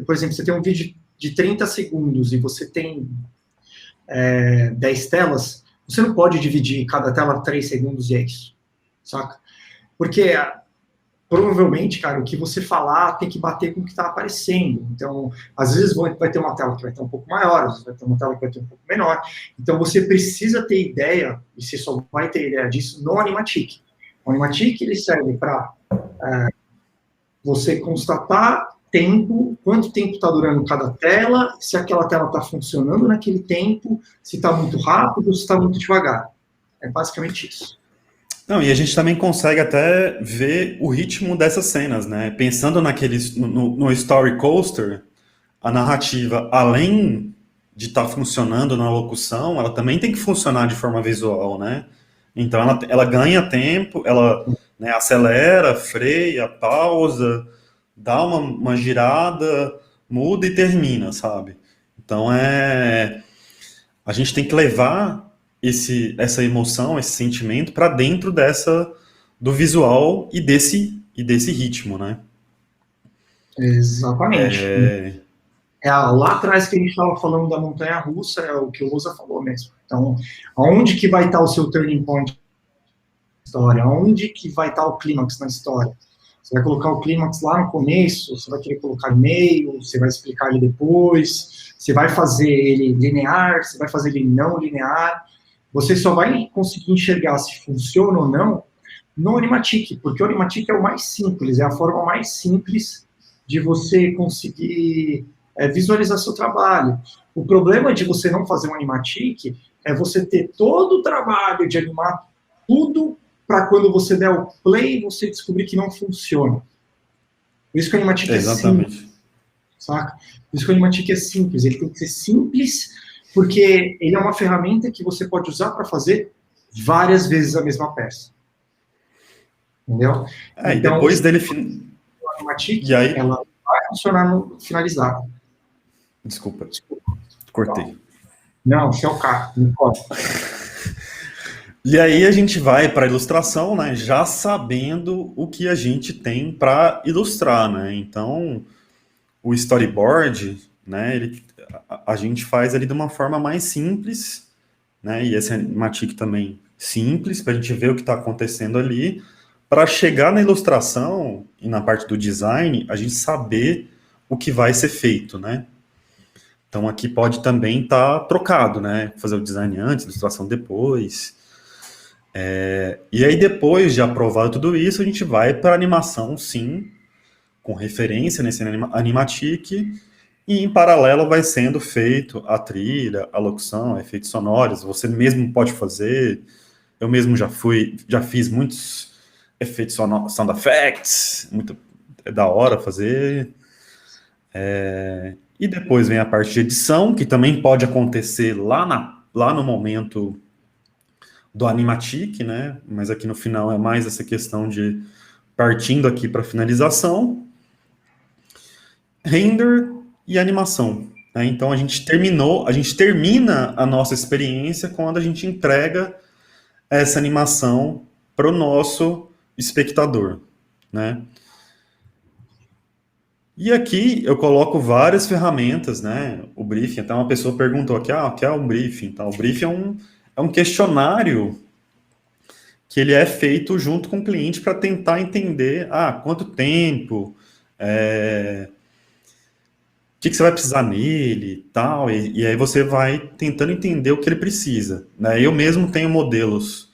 Por exemplo, você tem um vídeo de 30 segundos e você tem 10 telas, você não pode dividir cada tela 3 segundos e é isso, saca? Porque provavelmente, cara, o que você falar tem que bater com o que está aparecendo. Então, às vezes vai ter uma tela que vai ter um pouco maior, às vezes vai ter uma tela que vai ter um pouco menor. Então, você precisa ter ideia, e você só vai ter ideia disso no Animatic. O Animatic, ele serve para você constatar tempo, quanto tempo está durando cada tela, se aquela tela está funcionando naquele tempo, se está muito rápido, se está muito devagar. É basicamente isso. Não, e a gente também consegue até ver o ritmo dessas cenas, né? Pensando no Story Coaster, a narrativa, além de estar funcionando na locução, ela também tem que funcionar de forma visual, né? Então ela ganha tempo, ela, né, acelera, freia, pausa, dá uma girada, muda e termina, sabe? Então a gente tem que levar essa emoção, esse sentimento para dentro do visual e desse ritmo, né? Exatamente. Lá atrás que a gente estava falando da montanha-russa, é o que o Rosa falou mesmo. Então, aonde que vai estar o seu turning point na história? Aonde que vai estar o clímax na história? Você vai colocar o clímax lá no começo, você vai querer colocar no meio, você vai explicar ele depois, você vai fazer ele linear, você vai fazer ele não linear. Você só vai conseguir enxergar se funciona ou não no Animatic, porque o Animatic é o mais simples, é a forma mais simples de você conseguir visualizar seu trabalho. O problema de você não fazer um Animatic é você ter todo o trabalho de animar tudo para quando você der o play, você descobrir que não funciona. Por isso que o Animatic é simples, saca? Por isso que o Animatic é simples, ele tem que ser simples, porque ele é uma ferramenta que você pode usar para fazer várias vezes a mesma peça. Entendeu? Então, e depois dele o Animatic, e aí... ela vai funcionar no finalizado. Desculpa. Cortei. Não, você é o cara, não pode. E aí a gente vai para a ilustração, né, já sabendo o que a gente tem para ilustrar, né? Então, o storyboard, né, a gente faz ali de uma forma mais simples, né? E esse Animatic também simples, para a gente ver o que está acontecendo ali, para chegar na ilustração e na parte do design, a gente saber o que vai ser feito, né? Então aqui pode também estar trocado, né? Fazer o design antes, a ilustração depois. E aí depois de aprovado tudo isso, a gente vai para a animação, sim, com referência nesse Animatic, e em paralelo vai sendo feito a trilha, a locução, efeitos sonoros. Você mesmo pode fazer. Eu mesmo já fiz muitos efeitos sonoros, sound effects, muito é da hora fazer. E depois vem a parte de edição, que também pode acontecer lá no momento do Animatic, né? Mas aqui no final é mais essa questão de partindo aqui para finalização, render e animação. Né? Então a gente termina a nossa experiência quando a gente entrega essa animação para o nosso espectador, né? E aqui eu coloco várias ferramentas, né? O briefing, até uma pessoa perguntou aqui, o que é um briefing? Então, o briefing é um questionário que ele é feito junto com o cliente para tentar entender, quanto tempo, o que você vai precisar nele, tal, e aí você vai tentando entender o que ele precisa. Né? Eu mesmo tenho modelos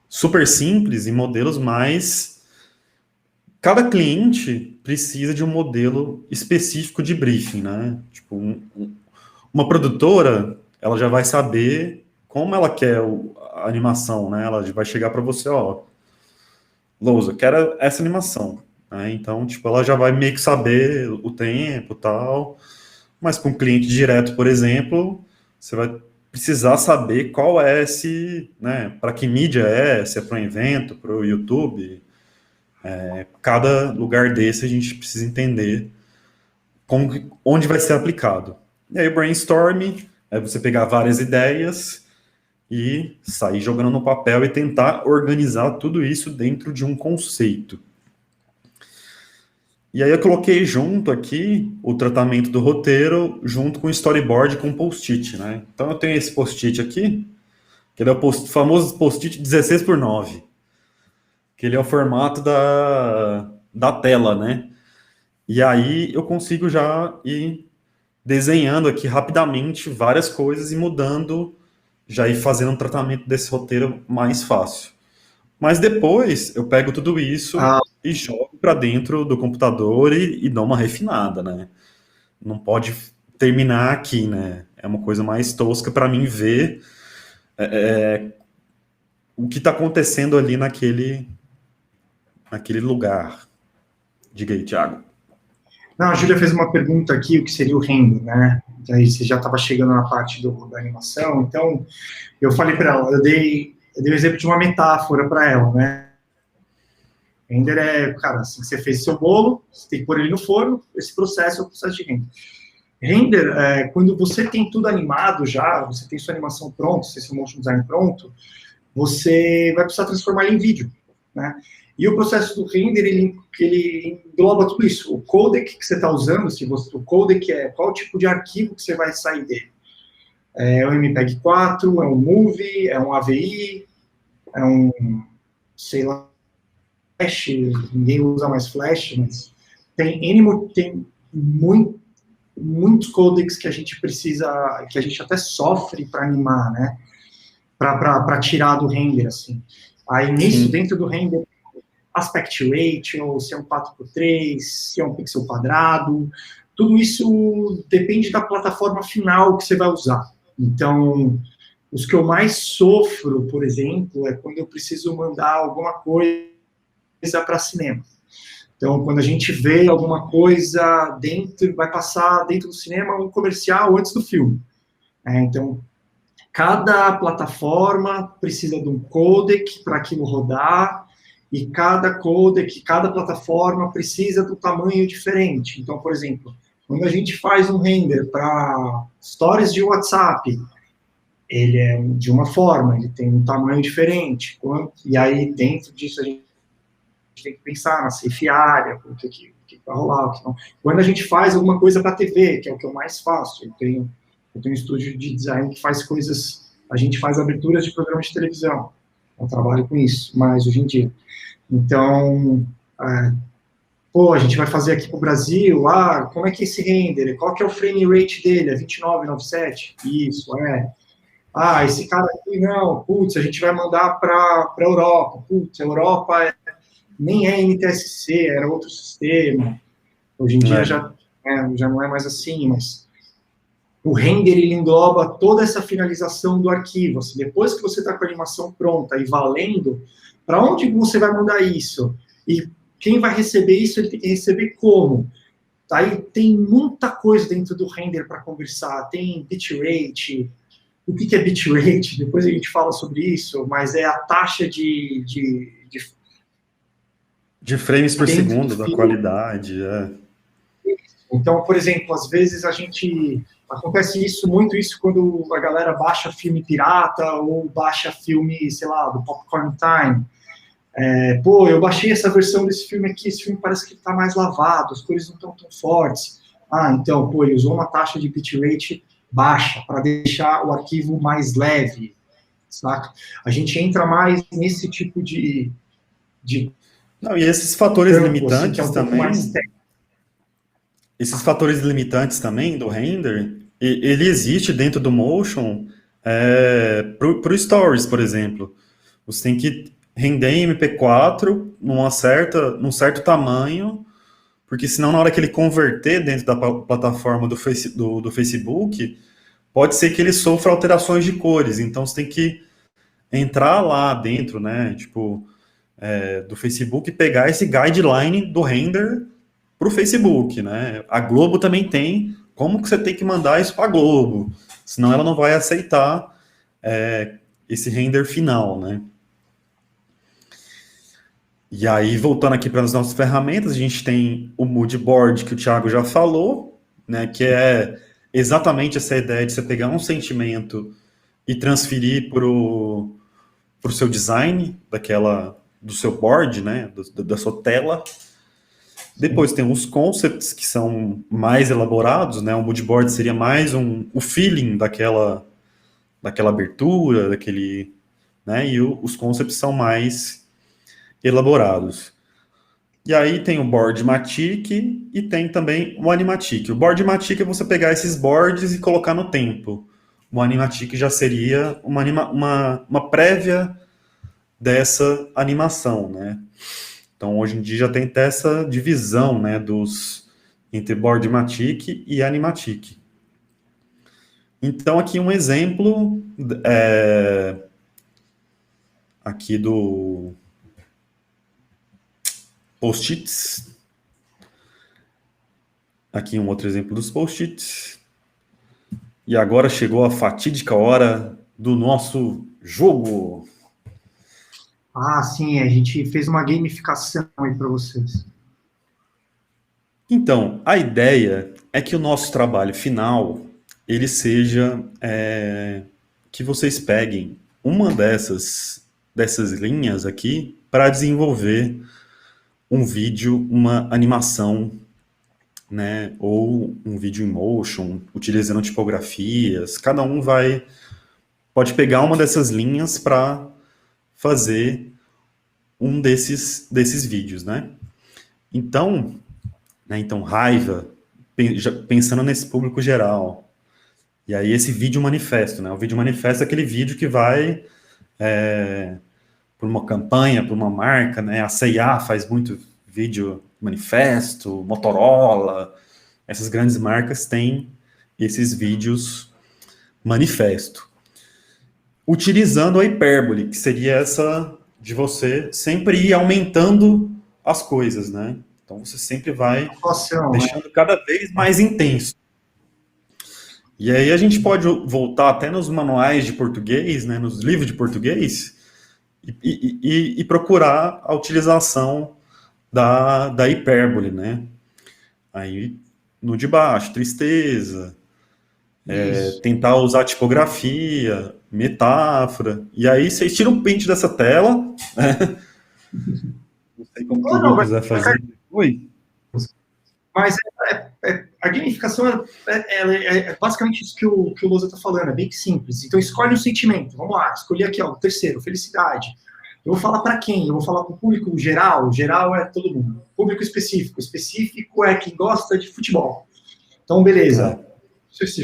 super simples e modelos mais... Cada cliente precisa de um modelo específico de briefing, né? Tipo, uma produtora, ela já vai saber como ela quer a animação, né? Ela vai chegar para você, Lousa, eu quero essa animação. Né? Então, tipo, ela já vai meio que saber o tempo e tal. Mas com um cliente direto, por exemplo, você vai precisar saber qual é né? Para que mídia se é para um evento, para o YouTube... cada lugar desse a gente precisa entender onde vai ser aplicado. E aí o brainstorm é você pegar várias ideias e sair jogando no papel e tentar organizar tudo isso dentro de um conceito. E aí eu coloquei junto aqui o tratamento do roteiro junto com o storyboard com post-it, né? Então eu tenho esse post-it aqui, que ele é o famoso post-it 16:9. Que ele é o formato da tela, né? E aí eu consigo já ir desenhando aqui rapidamente várias coisas e mudando, já ir fazendo um tratamento desse roteiro mais fácil. Mas depois eu pego tudo isso e jogo para dentro do computador e dou uma refinada, né? Não pode terminar aqui, né? É uma coisa mais tosca para mim ver o que está acontecendo ali naquele lugar. Diga aí, Thiago. Não, a Júlia fez uma pergunta aqui, o que seria o render, né? Aí você já estava chegando na parte da animação, então eu falei para ela, eu dei o exemplo de uma metáfora para ela, né? Render cara, assim, você fez seu bolo, você tem que pôr ele no forno, esse processo é o processo de render. Render, quando você tem tudo animado já, você tem sua animação pronta, seu motion design pronto, você vai precisar transformar ele em vídeo, né? E o processo do render, ele engloba tudo isso. O codec que você está usando, o codec qual tipo de arquivo que você vai sair dele. É um MPEG-4, é um MOVI, é um AVI, é um, sei lá, ninguém usa mais Flash, mas tem muitos codecs que a gente precisa, que a gente até sofre para animar, né? Para tirar do render, assim. Aí nisso, dentro do render, aspect ratio, se é um 4:3, se é um pixel quadrado, tudo isso depende da plataforma final que você vai usar. Então, os que eu mais sofro, por exemplo, é quando eu preciso mandar alguma coisa para cinema. Então, quando a gente vê alguma coisa dentro, vai passar dentro do cinema um comercial antes do filme. Então, cada plataforma precisa de um codec para aquilo rodar, e cada codec, cada plataforma precisa de um tamanho diferente. Então, por exemplo, quando a gente faz um render para stories de WhatsApp, ele é de uma forma, ele tem um tamanho diferente. E aí, dentro disso, a gente tem que pensar na safe area, o que vai rolar, o que não. Quando a gente faz alguma coisa para TV, que é o que eu mais faço, eu tenho um estúdio de design que faz coisas, a gente faz aberturas de programas de televisão, eu trabalho com isso, mais hoje em dia. Então, a gente vai fazer aqui para o Brasil, como é que é esse render? Qual que é o frame rate dele? É 29,97? Isso, esse cara aqui, não, putz, a gente vai mandar para a Europa. Putz, a Europa nem é NTSC, era outro sistema. Hoje em dia já não é mais assim, mas o render, ele engloba toda essa finalização do arquivo. Assim, depois que você está com a animação pronta e valendo, para onde você vai mandar isso? E quem vai receber isso, ele tem que receber como? Aí tem muita coisa dentro do render para conversar. Tem bitrate. O que é bitrate? Depois a gente fala sobre isso, mas é a taxa de frames por segundo, da qualidade. Então, por exemplo, às vezes acontece muito isso quando a galera baixa filme pirata ou baixa filme, sei lá, do Popcorn Time. Eu baixei essa versão desse filme aqui, esse filme parece que está mais lavado, as cores não estão tão fortes. Então, ele usou uma taxa de bitrate baixa para deixar o arquivo mais leve, saca? A gente entra mais nesse tipo de Não, e esses fatores limitantes assim, que é um também... pouco mais técnico. Esses fatores limitantes também do render, ele existe dentro do Motion para o Stories, por exemplo. Você tem que render em MP4 num certo tamanho, porque senão na hora que ele converter dentro da plataforma do Facebook, pode ser que ele sofra alterações de cores. Então você tem que entrar lá dentro, né, do Facebook e pegar esse guideline do render para o Facebook, né? A Globo também tem como que você tem que mandar isso para a Globo, senão ela não vai aceitar esse render final, né? E aí, voltando aqui para as nossas ferramentas, a gente tem o Mood Board, que o Thiago já falou, né? Que é exatamente essa ideia de você pegar um sentimento e transferir para o seu design, do seu board, né? Da sua tela. Depois tem os concepts, que são mais elaborados, né? O mood board seria mais o feeling daquela abertura, né? E os concepts são mais elaborados. E aí tem o Boardmatic e tem também o Animatic. O Boardmatic é você pegar esses boards e colocar no tempo. O Animatic já seria uma prévia dessa animação, né? Então, hoje em dia já tem até essa divisão, né, entre Boardmatic e Animatic. Então, aqui um exemplo aqui do post-its. Aqui um outro exemplo dos post-its. E agora chegou a fatídica hora do nosso jogo. Sim, a gente fez uma gamificação aí para vocês. Então, a ideia é que o nosso trabalho final, ele seja que vocês peguem uma dessas linhas aqui para desenvolver um vídeo, uma animação, né, ou um vídeo em motion, utilizando tipografias. Cada um pode pegar uma dessas linhas para fazer um desses vídeos, né? Então, raiva, pensando nesse público geral. E aí esse vídeo manifesto, né? O vídeo manifesto é aquele vídeo que vai por uma campanha, por uma marca, né? A C&A faz muito vídeo manifesto, Motorola, essas grandes marcas têm esses vídeos manifesto. Utilizando a hipérbole, que seria essa de você sempre ir aumentando as coisas, né? Então você sempre vai deixando cada vez mais intenso. E aí a gente pode voltar até nos manuais de português, né, nos livros de português, e procurar a utilização da hipérbole, né? Aí no de baixo, tristeza, tentar usar tipografia, metáfora, e aí vocês tiram um print dessa tela, né? Não sei como que o Lucas vai fazer. Oi? Mas a gamificação é basicamente isso que o Lousa está falando, é bem simples. Então, escolhe um sentimento. Vamos lá, escolhi aqui, ó, o terceiro, felicidade. Eu vou falar para quem? Eu vou falar para o público geral. Geral é todo mundo. Público específico. Específico é quem gosta de futebol. Então, beleza.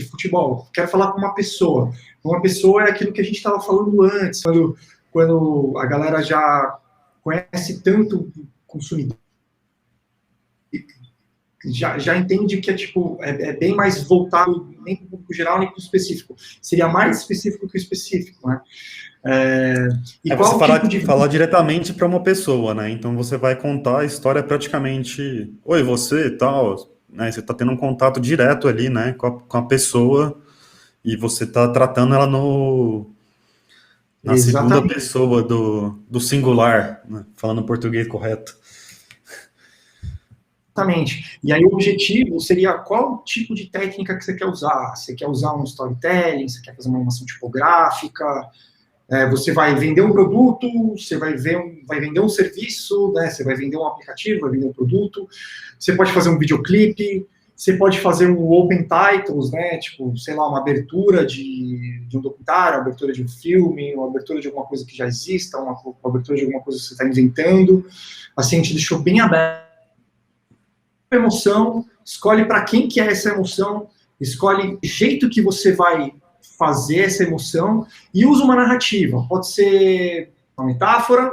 Futebol. Quero falar com uma pessoa. Uma pessoa é aquilo que a gente estava falando antes, quando a galera já conhece tanto o consumidor, já entende que é bem mais voltado nem para o público geral, nem para o específico. Seria mais específico que o específico, né? Você falar diretamente para uma pessoa, né? Então você vai contar a história praticamente, oi, você, tal, né? Você está tendo um contato direto ali, né, com a pessoa, e você está tratando ela na segunda pessoa do singular, né? Falando português correto. Exatamente. E aí o objetivo seria qual tipo de técnica que você quer usar. Você quer usar um storytelling, você quer fazer uma animação tipográfica, você vai vender um produto, você vai vender um serviço, né? Você vai vender um aplicativo, vai vender um produto, você pode fazer um videoclipe, você pode fazer um open titles, né? Tipo, sei lá, uma abertura de um documentário, uma abertura de um filme, uma abertura de alguma coisa que já exista, uma abertura de alguma coisa que você está inventando. Assim, a gente deixou bem aberto emoção, escolhe para quem que é essa emoção, escolhe o jeito que você vai fazer essa emoção e usa uma narrativa. Pode ser uma metáfora,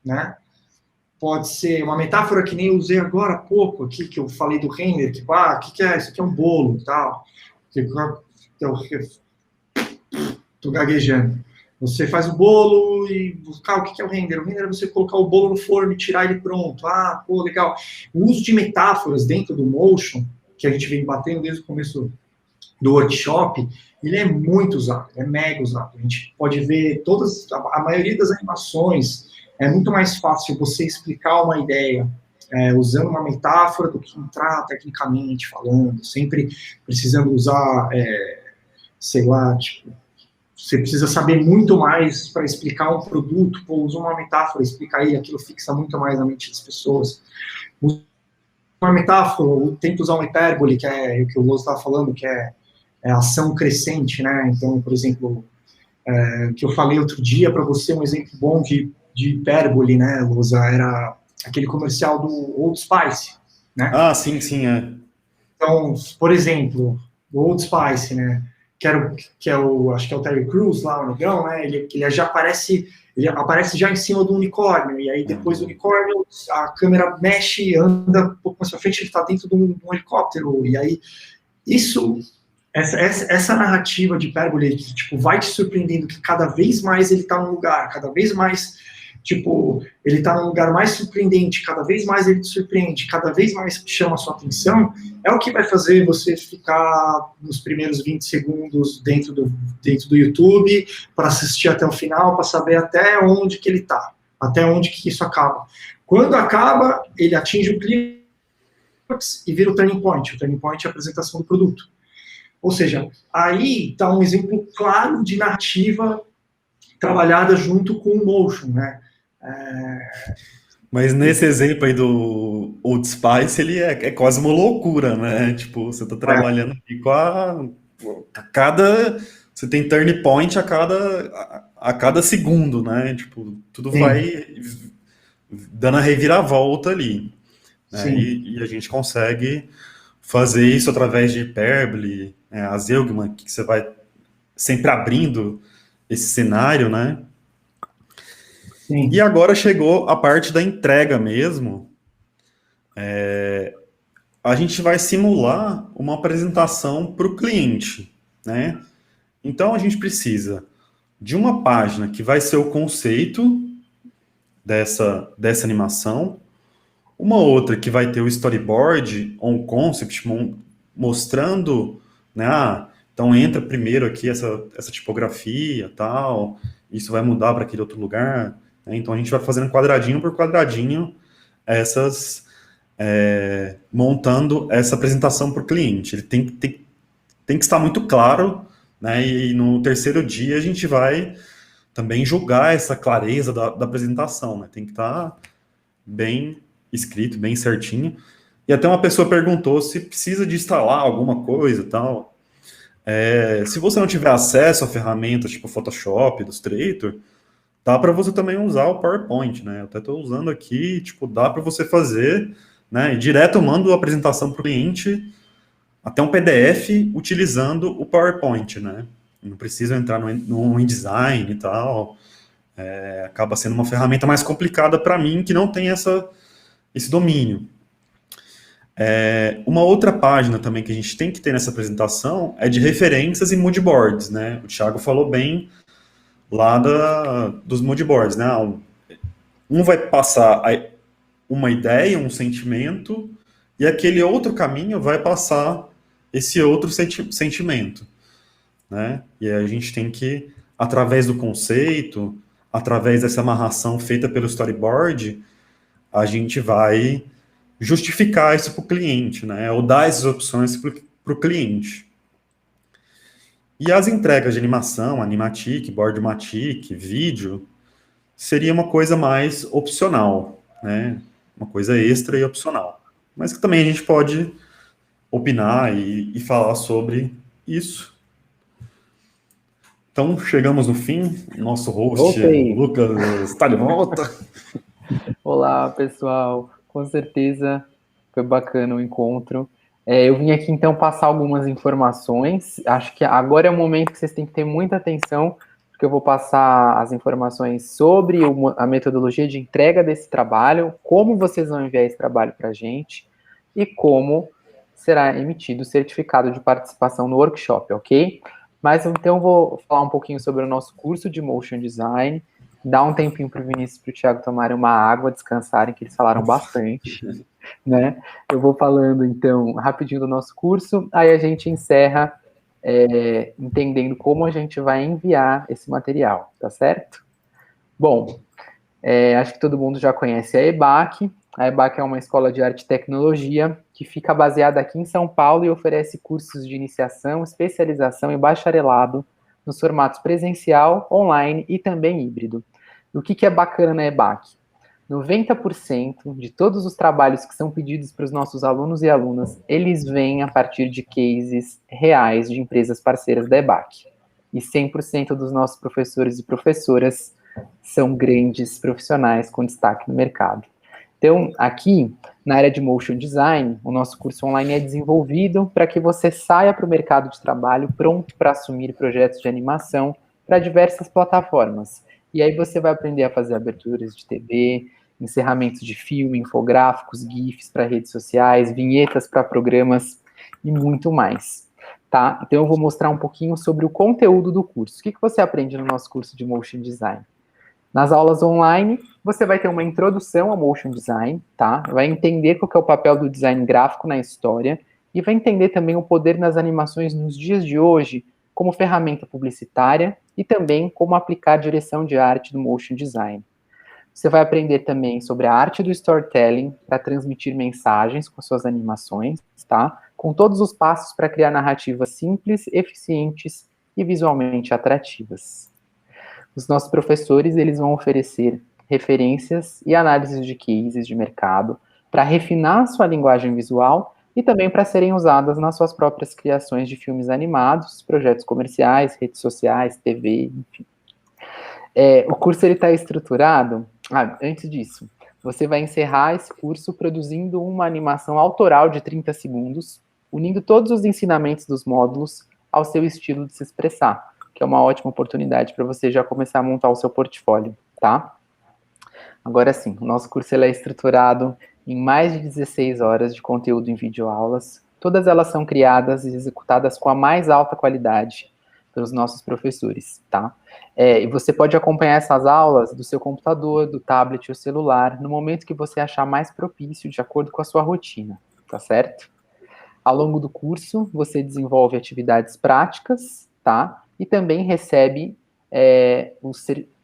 né? Pode ser uma metáfora que nem eu usei agora há pouco aqui, que eu falei do render, que, que é? Isso aqui é um bolo, tal. Tô gaguejando. Você faz o bolo e... o que é o render? O render é você colocar o bolo no forno e tirar ele pronto. Legal. O uso de metáforas dentro do Motion, que a gente vem batendo desde o começo do workshop, ele é muito usado, é mega usado. A gente pode ver a maioria das animações, é muito mais fácil você explicar uma ideia usando uma metáfora do que entrar tecnicamente falando, sempre precisando usar, sei lá, tipo, você precisa saber muito mais para explicar um produto, usa uma metáfora, explica ele, aquilo fixa muito mais na mente das pessoas. Uma metáfora, tenta usar uma hipérbole, que é o que o Loso estava falando, que é ação crescente, né? Então, por exemplo, que eu falei outro dia para você, um exemplo bom de hipérbole, né, Losa, era aquele comercial do Old Spice, né? Sim, Então, por exemplo, o Old Spice, né? Que é o, acho que é o Terry Crews lá, o negão, né? Ele já aparece já em cima do unicórnio, e aí depois do unicórnio a câmera mexe, anda um pouco mais pra frente, ele está dentro de um helicóptero, e aí essa narrativa de hipérbole que, tipo, vai te surpreendendo que cada vez mais ele está num lugar, cada vez mais, tipo, ele está num lugar mais surpreendente, cada vez mais ele te surpreende, cada vez mais chama a sua atenção, é o que vai fazer você ficar nos primeiros 20 segundos dentro do YouTube, para assistir até o final, para saber até onde que ele está, até onde que isso acaba. Quando acaba, ele atinge o clímax e vira o turning point. O turning point é a apresentação do produto. Ou seja, aí está um exemplo claro de narrativa trabalhada junto com o motion, né? Mas nesse exemplo aí do Old Spice, ele é quase uma loucura, né? Tipo, você tá trabalhando aqui você tem turn point a cada segundo, né? Tipo, tudo vai dando a reviravolta ali, né? Sim, E a gente consegue fazer isso através de hipérbole, a zeugma, que você vai sempre abrindo esse cenário, né? E sim, agora chegou a parte da entrega mesmo. A gente vai simular uma apresentação para o cliente, né? Então a gente precisa de uma página que vai ser o conceito dessa animação, uma outra que vai ter o storyboard ou um concept mostrando, né? Então entra primeiro aqui essa tipografia, tal, isso vai mudar para aquele outro lugar, né? Então a gente vai fazendo quadradinho por quadradinho essas montando essa apresentação para o cliente. Ele tem que estar muito claro, né? E no terceiro dia a gente vai também julgar essa clareza da apresentação, né? Tem que estar bem escrito, bem certinho. E até uma pessoa perguntou se precisa de instalar alguma coisa e tal. Se você não tiver acesso a ferramentas tipo Photoshop, Illustrator, dá para você também usar o PowerPoint, né? Eu até estou usando aqui, tipo, dá para você fazer, né? E direto eu mando a apresentação para o cliente, até um PDF utilizando o PowerPoint, né? Não precisa entrar no InDesign e tal. Acaba sendo uma ferramenta mais complicada para mim que não tem esse domínio. Uma outra página também que a gente tem que ter nessa apresentação é de referências e moodboards, né? O Thiago falou bem lá dos moodboards, né? Um vai passar uma ideia, um sentimento, e aquele outro caminho vai passar esse outro sentimento, né? E aí a gente tem que, através do conceito, através dessa amarração feita pelo storyboard, a gente vai justificar isso para o cliente, né? Ou dar essas opções para o cliente. E as entregas de animação, Animatic, Boardmatic, vídeo, seria uma coisa mais opcional, né? Uma coisa extra e opcional. Mas que também a gente pode opinar e falar sobre isso. Então, chegamos no fim. Nosso host, Voltei. Lucas, está de volta. Olá, pessoal. Com certeza foi bacana o encontro. Eu vim aqui então passar algumas informações. Acho que agora é o momento que vocês têm que ter muita atenção, porque eu vou passar as informações sobre a metodologia de entrega desse trabalho, como vocês vão enviar esse trabalho para a gente e como será emitido o certificado de participação no workshop, ok? Mas então eu vou falar um pouquinho sobre o nosso curso de Motion Design. Dá um tempinho para o Vinícius e para o Thiago tomarem uma água, descansarem, que eles falaram bastante, né? Eu vou falando, então, rapidinho do nosso curso, aí a gente encerra entendendo como a gente vai enviar esse material, tá certo? Bom, acho que todo mundo já conhece a EBAC. A EBAC é uma escola de arte e tecnologia que fica baseada aqui em São Paulo e oferece cursos de iniciação, especialização e bacharelado nos formatos presencial, online e também híbrido. O que é bacana na EBAC? 90% de todos os trabalhos que são pedidos para os nossos alunos e alunas, eles vêm a partir de cases reais de empresas parceiras da EBAC. E 100% dos nossos professores e professoras são grandes profissionais com destaque no mercado. Então, aqui, na área de Motion Design, o nosso curso online é desenvolvido para que você saia para o mercado de trabalho pronto para assumir projetos de animação para diversas plataformas. E aí você vai aprender a fazer aberturas de TV, encerramentos de filme, infográficos, GIFs para redes sociais, vinhetas para programas e muito mais. Tá? Então eu vou mostrar um pouquinho sobre o conteúdo do curso. O que você aprende no nosso curso de Motion Design? Nas aulas online, você vai ter uma introdução ao Motion Design, tá? Vai entender qual que é o papel do design gráfico na história e vai entender também o poder nas animações nos dias de hoje como ferramenta publicitária e também como aplicar direção de arte do Motion Design. Você vai aprender também sobre a arte do storytelling para transmitir mensagens com suas animações, tá? Com todos os passos para criar narrativas simples, eficientes e visualmente atrativas. Os nossos professores, eles vão oferecer referências e análises de cases de mercado para refinar a sua linguagem visual e também para serem usadas nas suas próprias criações de filmes animados, projetos comerciais, redes sociais, TV, enfim. O curso está estruturado... antes disso, você vai encerrar esse curso produzindo uma animação autoral de 30 segundos, unindo todos os ensinamentos dos módulos ao seu estilo de se expressar, que é uma ótima oportunidade para você já começar a montar o seu portfólio, tá? Agora sim, o nosso curso ele é estruturado em mais de 16 horas de conteúdo em videoaulas. Todas elas são criadas e executadas com a mais alta qualidade pelos nossos professores, tá? E você pode acompanhar essas aulas do seu computador, do tablet ou celular, no momento que você achar mais propício, de acordo com a sua rotina, tá certo? Ao longo do curso, você desenvolve atividades práticas, tá? E também recebe,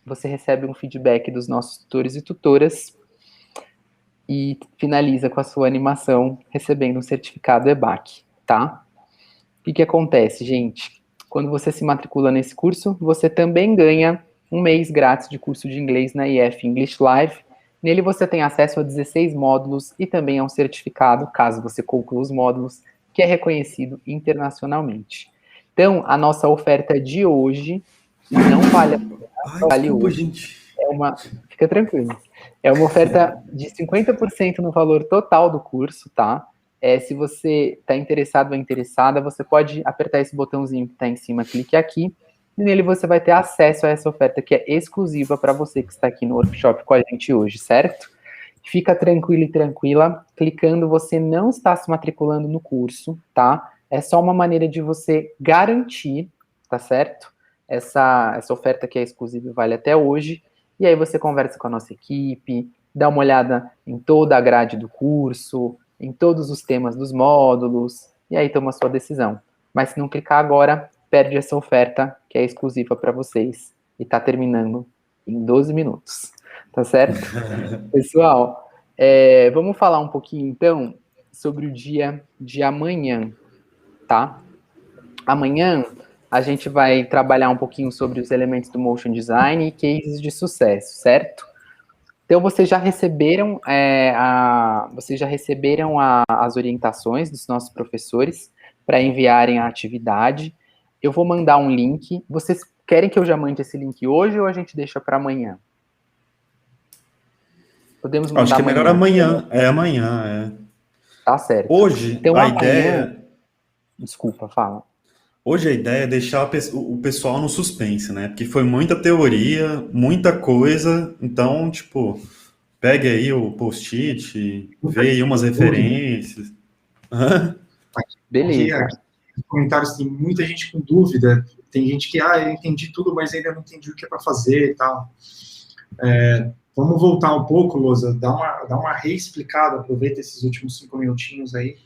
você recebe um feedback dos nossos tutores e tutoras e finaliza com a sua animação recebendo um certificado EBAC, tá? O que acontece, gente? Quando você se matricula nesse curso, você também ganha um mês grátis de curso de inglês na IF English Live. Nele você tem acesso a 16 módulos e também a um certificado, caso você conclua os módulos, que é reconhecido internacionalmente. Então, a nossa oferta de hoje não vale a pena, vale desculpa, hoje. gente. Fica tranquilo. É uma oferta de 50% no valor total do curso, tá? Se você está interessado ou interessada, você pode apertar esse botãozinho que está em cima, clique aqui, e nele você vai ter acesso a essa oferta que é exclusiva para você que está aqui no workshop com a gente hoje, certo? Fica tranquilo e tranquila, clicando você não está se matriculando no curso, tá? É só uma maneira de você garantir, tá certo? Essa oferta que é exclusiva e vale até hoje, e aí você conversa com a nossa equipe, dá uma olhada em toda a grade do curso, em todos os temas dos módulos, e aí toma a sua decisão. Mas se não clicar agora, perde essa oferta que é exclusiva para vocês e está terminando em 12 minutos, tá certo? Pessoal, vamos falar um pouquinho então sobre o dia de amanhã, tá? Amanhã a gente vai trabalhar um pouquinho sobre os elementos do motion design e cases de sucesso, certo? Então, vocês já receberam, as orientações dos nossos professores para enviarem a atividade. Eu vou mandar um link. Vocês querem que eu já mande esse link hoje ou a gente deixa para amanhã? Podemos mandar Acho que é melhor amanhã. É amanhã, Tá certo. Hoje, então, a amanhã... ideia... Desculpa, fala. Hoje a ideia é deixar o pessoal no suspense, né? Porque foi muita teoria, muita coisa. Então, tipo, pegue aí o post-it, vê aí umas referências. Beleza. Aqui, nos comentários tem muita gente com dúvida. Tem gente que, eu entendi tudo, mas ainda não entendi o que é para fazer e tal. Vamos voltar um pouco, Lousa, dá uma reexplicada, aproveita esses últimos 5 minutinhos aí.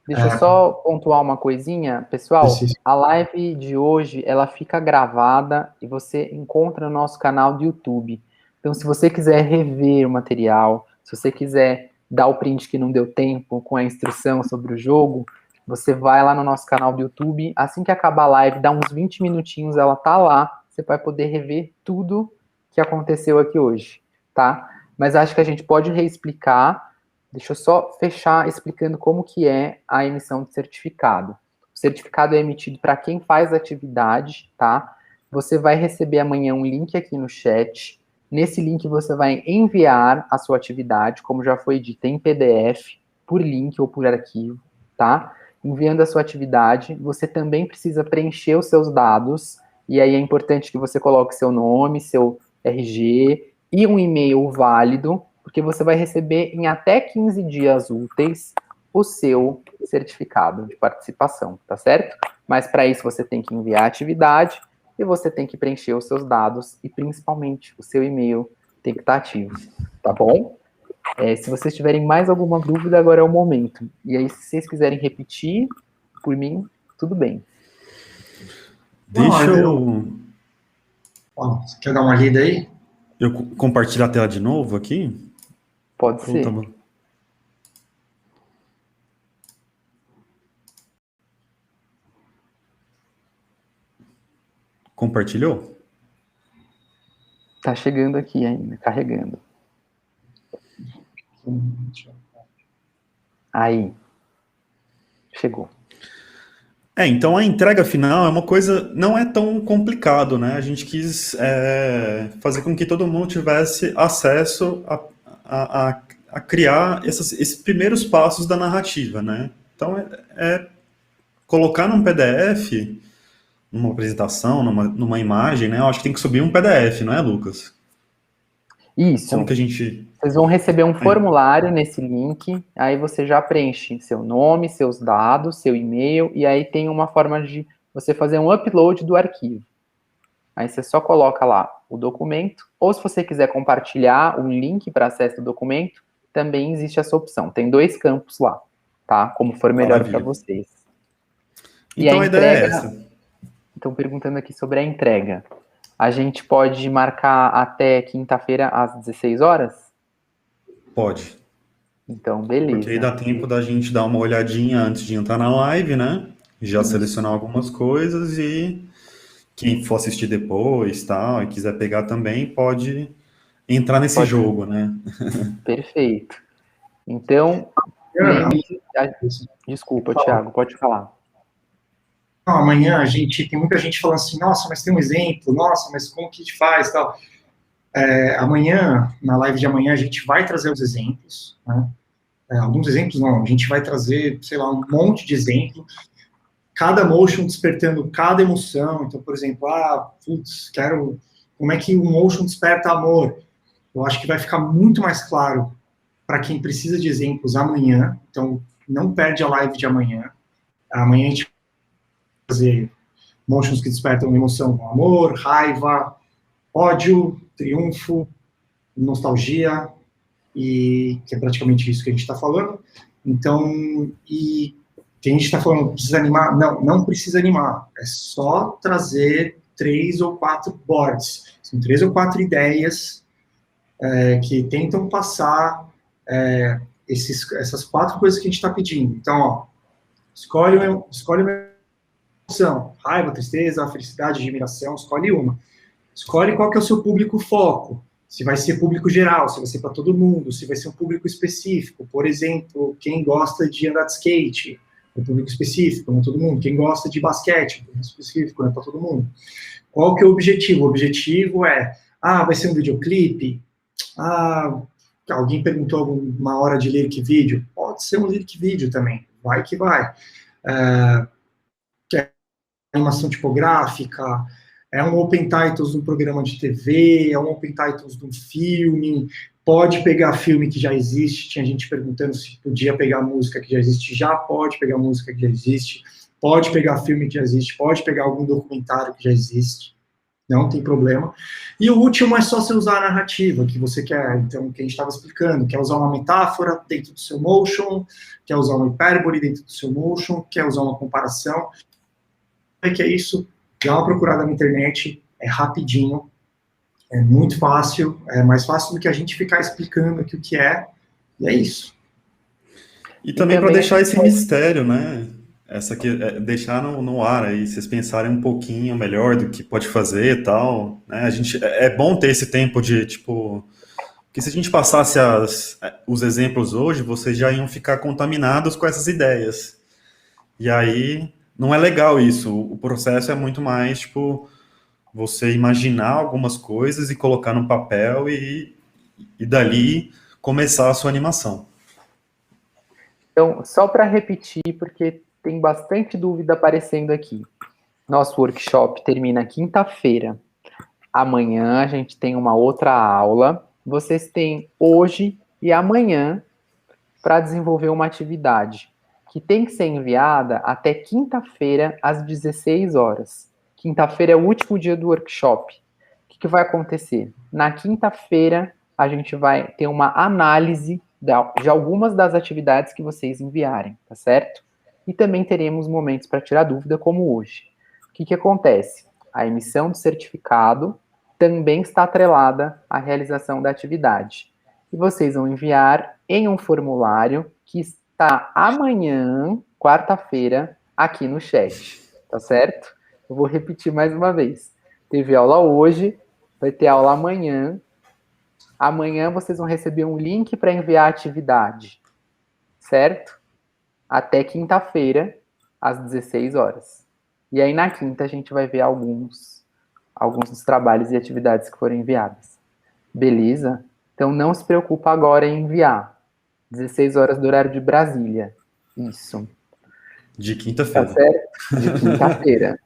Deixa eu só pontuar uma coisinha, pessoal. A live de hoje, ela fica gravada e você encontra no nosso canal do YouTube. Então, se você quiser rever o material, se você quiser dar o print que não deu tempo com a instrução sobre o jogo, você vai lá no nosso canal do YouTube. Assim que acabar a live, dá uns 20 minutinhos, ela tá lá. Você vai poder rever tudo que aconteceu aqui hoje, tá? Mas acho que a gente pode reexplicar. Deixa eu só fechar explicando como que é a emissão de certificado. O certificado é emitido para quem faz a atividade, tá? Você vai receber amanhã um link aqui no chat. Nesse link você vai enviar a sua atividade, como já foi dito, em PDF, por link ou por arquivo, tá? Enviando a sua atividade, você também precisa preencher os seus dados, e aí é importante que você coloque seu nome, seu RG e um e-mail válido, porque você vai receber em até 15 dias úteis o seu certificado de participação, tá certo? Mas para isso você tem que enviar a atividade e você tem que preencher os seus dados e principalmente o seu e-mail tem que estar ativo, tá bom? Se vocês tiverem mais alguma dúvida, agora é o momento. E aí, se vocês quiserem repetir, por mim, tudo bem. Deixa eu... Você quer dar uma lida aí? Eu compartilhar a tela de novo aqui? Pode ser. Tá bom. Compartilhou? Tá chegando aqui ainda, carregando. Aí. Chegou. Então a entrega final é uma coisa, não é tão complicado, né? A gente quis fazer com que todo mundo tivesse acesso a criar esses primeiros passos da narrativa, né? Então, colocar num PDF, numa apresentação, numa imagem, né? Eu acho que tem que subir um PDF, não é, Lucas? Isso. Como que a gente... Vocês vão receber um formulário nesse link, aí você já preenche seu nome, seus dados, seu e-mail, e aí tem uma forma de você fazer um upload do arquivo. Aí você só coloca lá o documento, ou se você quiser compartilhar um link para acesso ao documento, também existe essa opção. Tem 2 campos lá, tá? Como for melhor para vocês. Então a ideia é essa. Estão perguntando aqui sobre a entrega. A gente pode marcar até quinta-feira às 16 horas? Pode. Então, beleza. Porque aí dá tempo da gente dar uma olhadinha antes de entrar na live, né? Já selecionar algumas coisas e quem for assistir depois, tal, e quiser pegar também, pode entrar nesse jogo, né? Perfeito. Então, desculpa, Thiago, pode falar. Amanhã tem muita gente falando assim, nossa, mas tem um exemplo, nossa, mas como que a gente faz, tal. Amanhã, na live de amanhã, a gente vai trazer os exemplos, né? Alguns exemplos não, a gente vai trazer, sei lá, um monte de exemplos, cada motion despertando cada emoção. Então, por exemplo, como é que o motion desperta amor? Eu acho que vai ficar muito mais claro para quem precisa de exemplos amanhã. Então, não perde a live de amanhã. Amanhã a gente vai fazer motions que despertam emoção com amor, raiva, ódio, triunfo, nostalgia, e que é praticamente isso que a gente está falando. Então, e que a gente está falando, precisa animar? Não precisa animar. É só trazer 3 ou 4 boards. São 3 ou 4 ideias que tentam passar essas 4 coisas que a gente está pedindo. Então, ó, escolhe uma emoção. Raiva, tristeza, felicidade, admiração, escolhe uma. Escolhe qual que é o seu público-foco. Se vai ser público geral, se vai ser para todo mundo, se vai ser um público específico. Por exemplo, quem gosta de andar de skate, é um público específico, não é todo mundo. Quem gosta de basquete, é um público específico, não é para todo mundo. Qual que é o objetivo? O objetivo vai ser um videoclipe? Alguém perguntou uma hora de lyric vídeo? Pode ser um lyric vídeo também, vai que vai. Animação tipográfica, é um open titles de um programa de TV, é um open titles de um filme, pode pegar filme que já existe, tinha gente perguntando se podia pegar música que já existe, já pode pegar música que já existe, pode pegar filme que já existe, pode pegar algum documentário que já existe, não tem problema. E o último é só você usar a narrativa que você quer, então, que a gente estava explicando, quer usar uma metáfora dentro do seu motion, quer usar uma hipérbole dentro do seu motion, quer usar uma comparação, que é isso, dá uma procurada na internet, é rapidinho, é muito fácil, é mais fácil do que a gente ficar explicando aqui o que é, e é isso. E também para deixar esse mistério, né? Deixar no ar aí, vocês pensarem um pouquinho melhor do que pode fazer e tal, né? É bom ter esse tempo de, tipo, que se a gente passasse os exemplos hoje, vocês já iam ficar contaminados com essas ideias. E aí não é legal isso. O processo é muito mais, tipo, você imaginar algumas coisas e colocar no papel e dali começar a sua animação. Então, só para repetir, porque tem bastante dúvida aparecendo aqui. Nosso workshop termina quinta-feira. Amanhã a gente tem uma outra aula. Vocês têm hoje e amanhã para desenvolver uma atividade que tem que ser enviada até quinta-feira, às 16 horas. Quinta-feira é o último dia do workshop. O que vai acontecer? Na quinta-feira, a gente vai ter uma análise de algumas das atividades que vocês enviarem, tá certo? E também teremos momentos para tirar dúvida, como hoje. O que acontece? A emissão do certificado também está atrelada à realização da atividade. E vocês vão enviar em um formulário que está amanhã, quarta-feira, aqui no chat, tá certo? Eu vou repetir mais uma vez. Teve aula hoje, vai ter aula amanhã. Amanhã vocês vão receber um link para enviar a atividade, certo? Até quinta-feira, às 16 horas. E aí, na quinta, a gente vai ver alguns dos trabalhos e atividades que foram enviadas. Beleza? Então não se preocupa agora em enviar. 16 horas do horário de Brasília. Isso. De Tá quinta-feira. certo? De quinta-feira.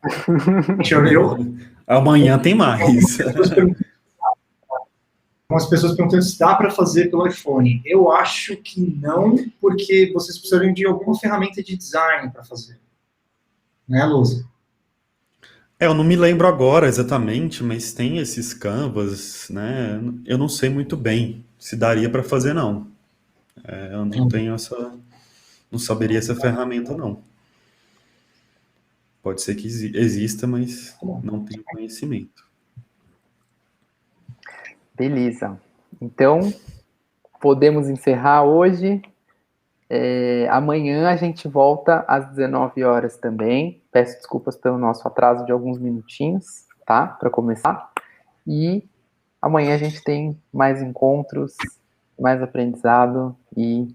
Amanhã tem mais. Algumas pessoas perguntando se dá para fazer pelo iPhone. Eu acho que não, porque vocês precisariam de alguma ferramenta de design para fazer. Né, Luza? Eu não me lembro agora exatamente, mas tem esses Canvas, né? Eu não sei muito bem se daria para fazer, não. Eu não tenho não saberia essa ferramenta, não. Pode ser que exista, mas não tenho conhecimento. Beleza. Então, podemos encerrar hoje. Amanhã a gente volta às 19 horas também. Peço desculpas pelo nosso atraso de alguns minutinhos, tá? Para começar. E amanhã a gente tem mais encontros, mais aprendizado e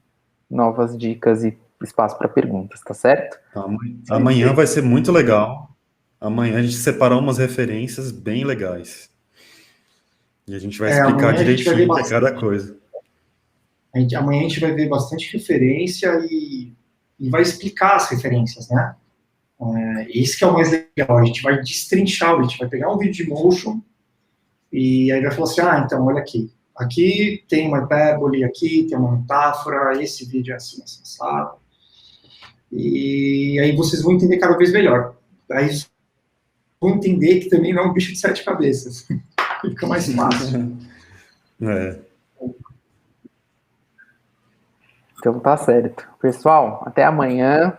novas dicas e espaço para perguntas, tá certo? Amanhã vai ser muito legal. Amanhã a gente separou umas referências bem legais. E a gente vai explicar direitinho o que é cada coisa. Amanhã a gente vai ver bastante referência e vai explicar as referências, né? Esse que é o mais legal. A gente vai destrinchar, a gente vai pegar um vídeo de motion e aí vai falar assim, então, olha aqui. Aqui tem uma hipérbole, aqui tem uma metáfora, esse vídeo é assim, sabe? E aí vocês vão entender cada vez melhor. Aí vão entender que também não é um bicho de 7 cabeças. Fica mais fácil. Então tá certo. Pessoal, até amanhã.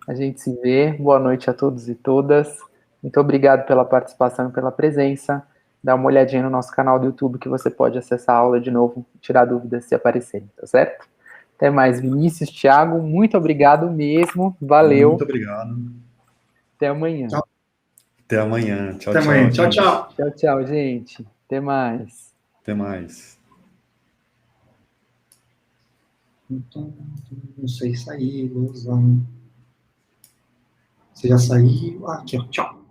A gente se vê. Boa noite a todos e todas. Muito obrigado pela participação e pela presença. Dá uma olhadinha no nosso canal do YouTube que você pode acessar a aula de novo, tirar dúvidas se aparecerem, tá certo? Até mais, Vinícius, Thiago, muito obrigado mesmo. Valeu. Muito obrigado. Até amanhã. Tchau. Até amanhã. Tchau, Até tchau. amanhã. Tchau, tchau. Tchau, tchau, gente. Até mais. Até mais. Não sei sair, vou usar. Você já saiu? Aqui, ó. Tchau.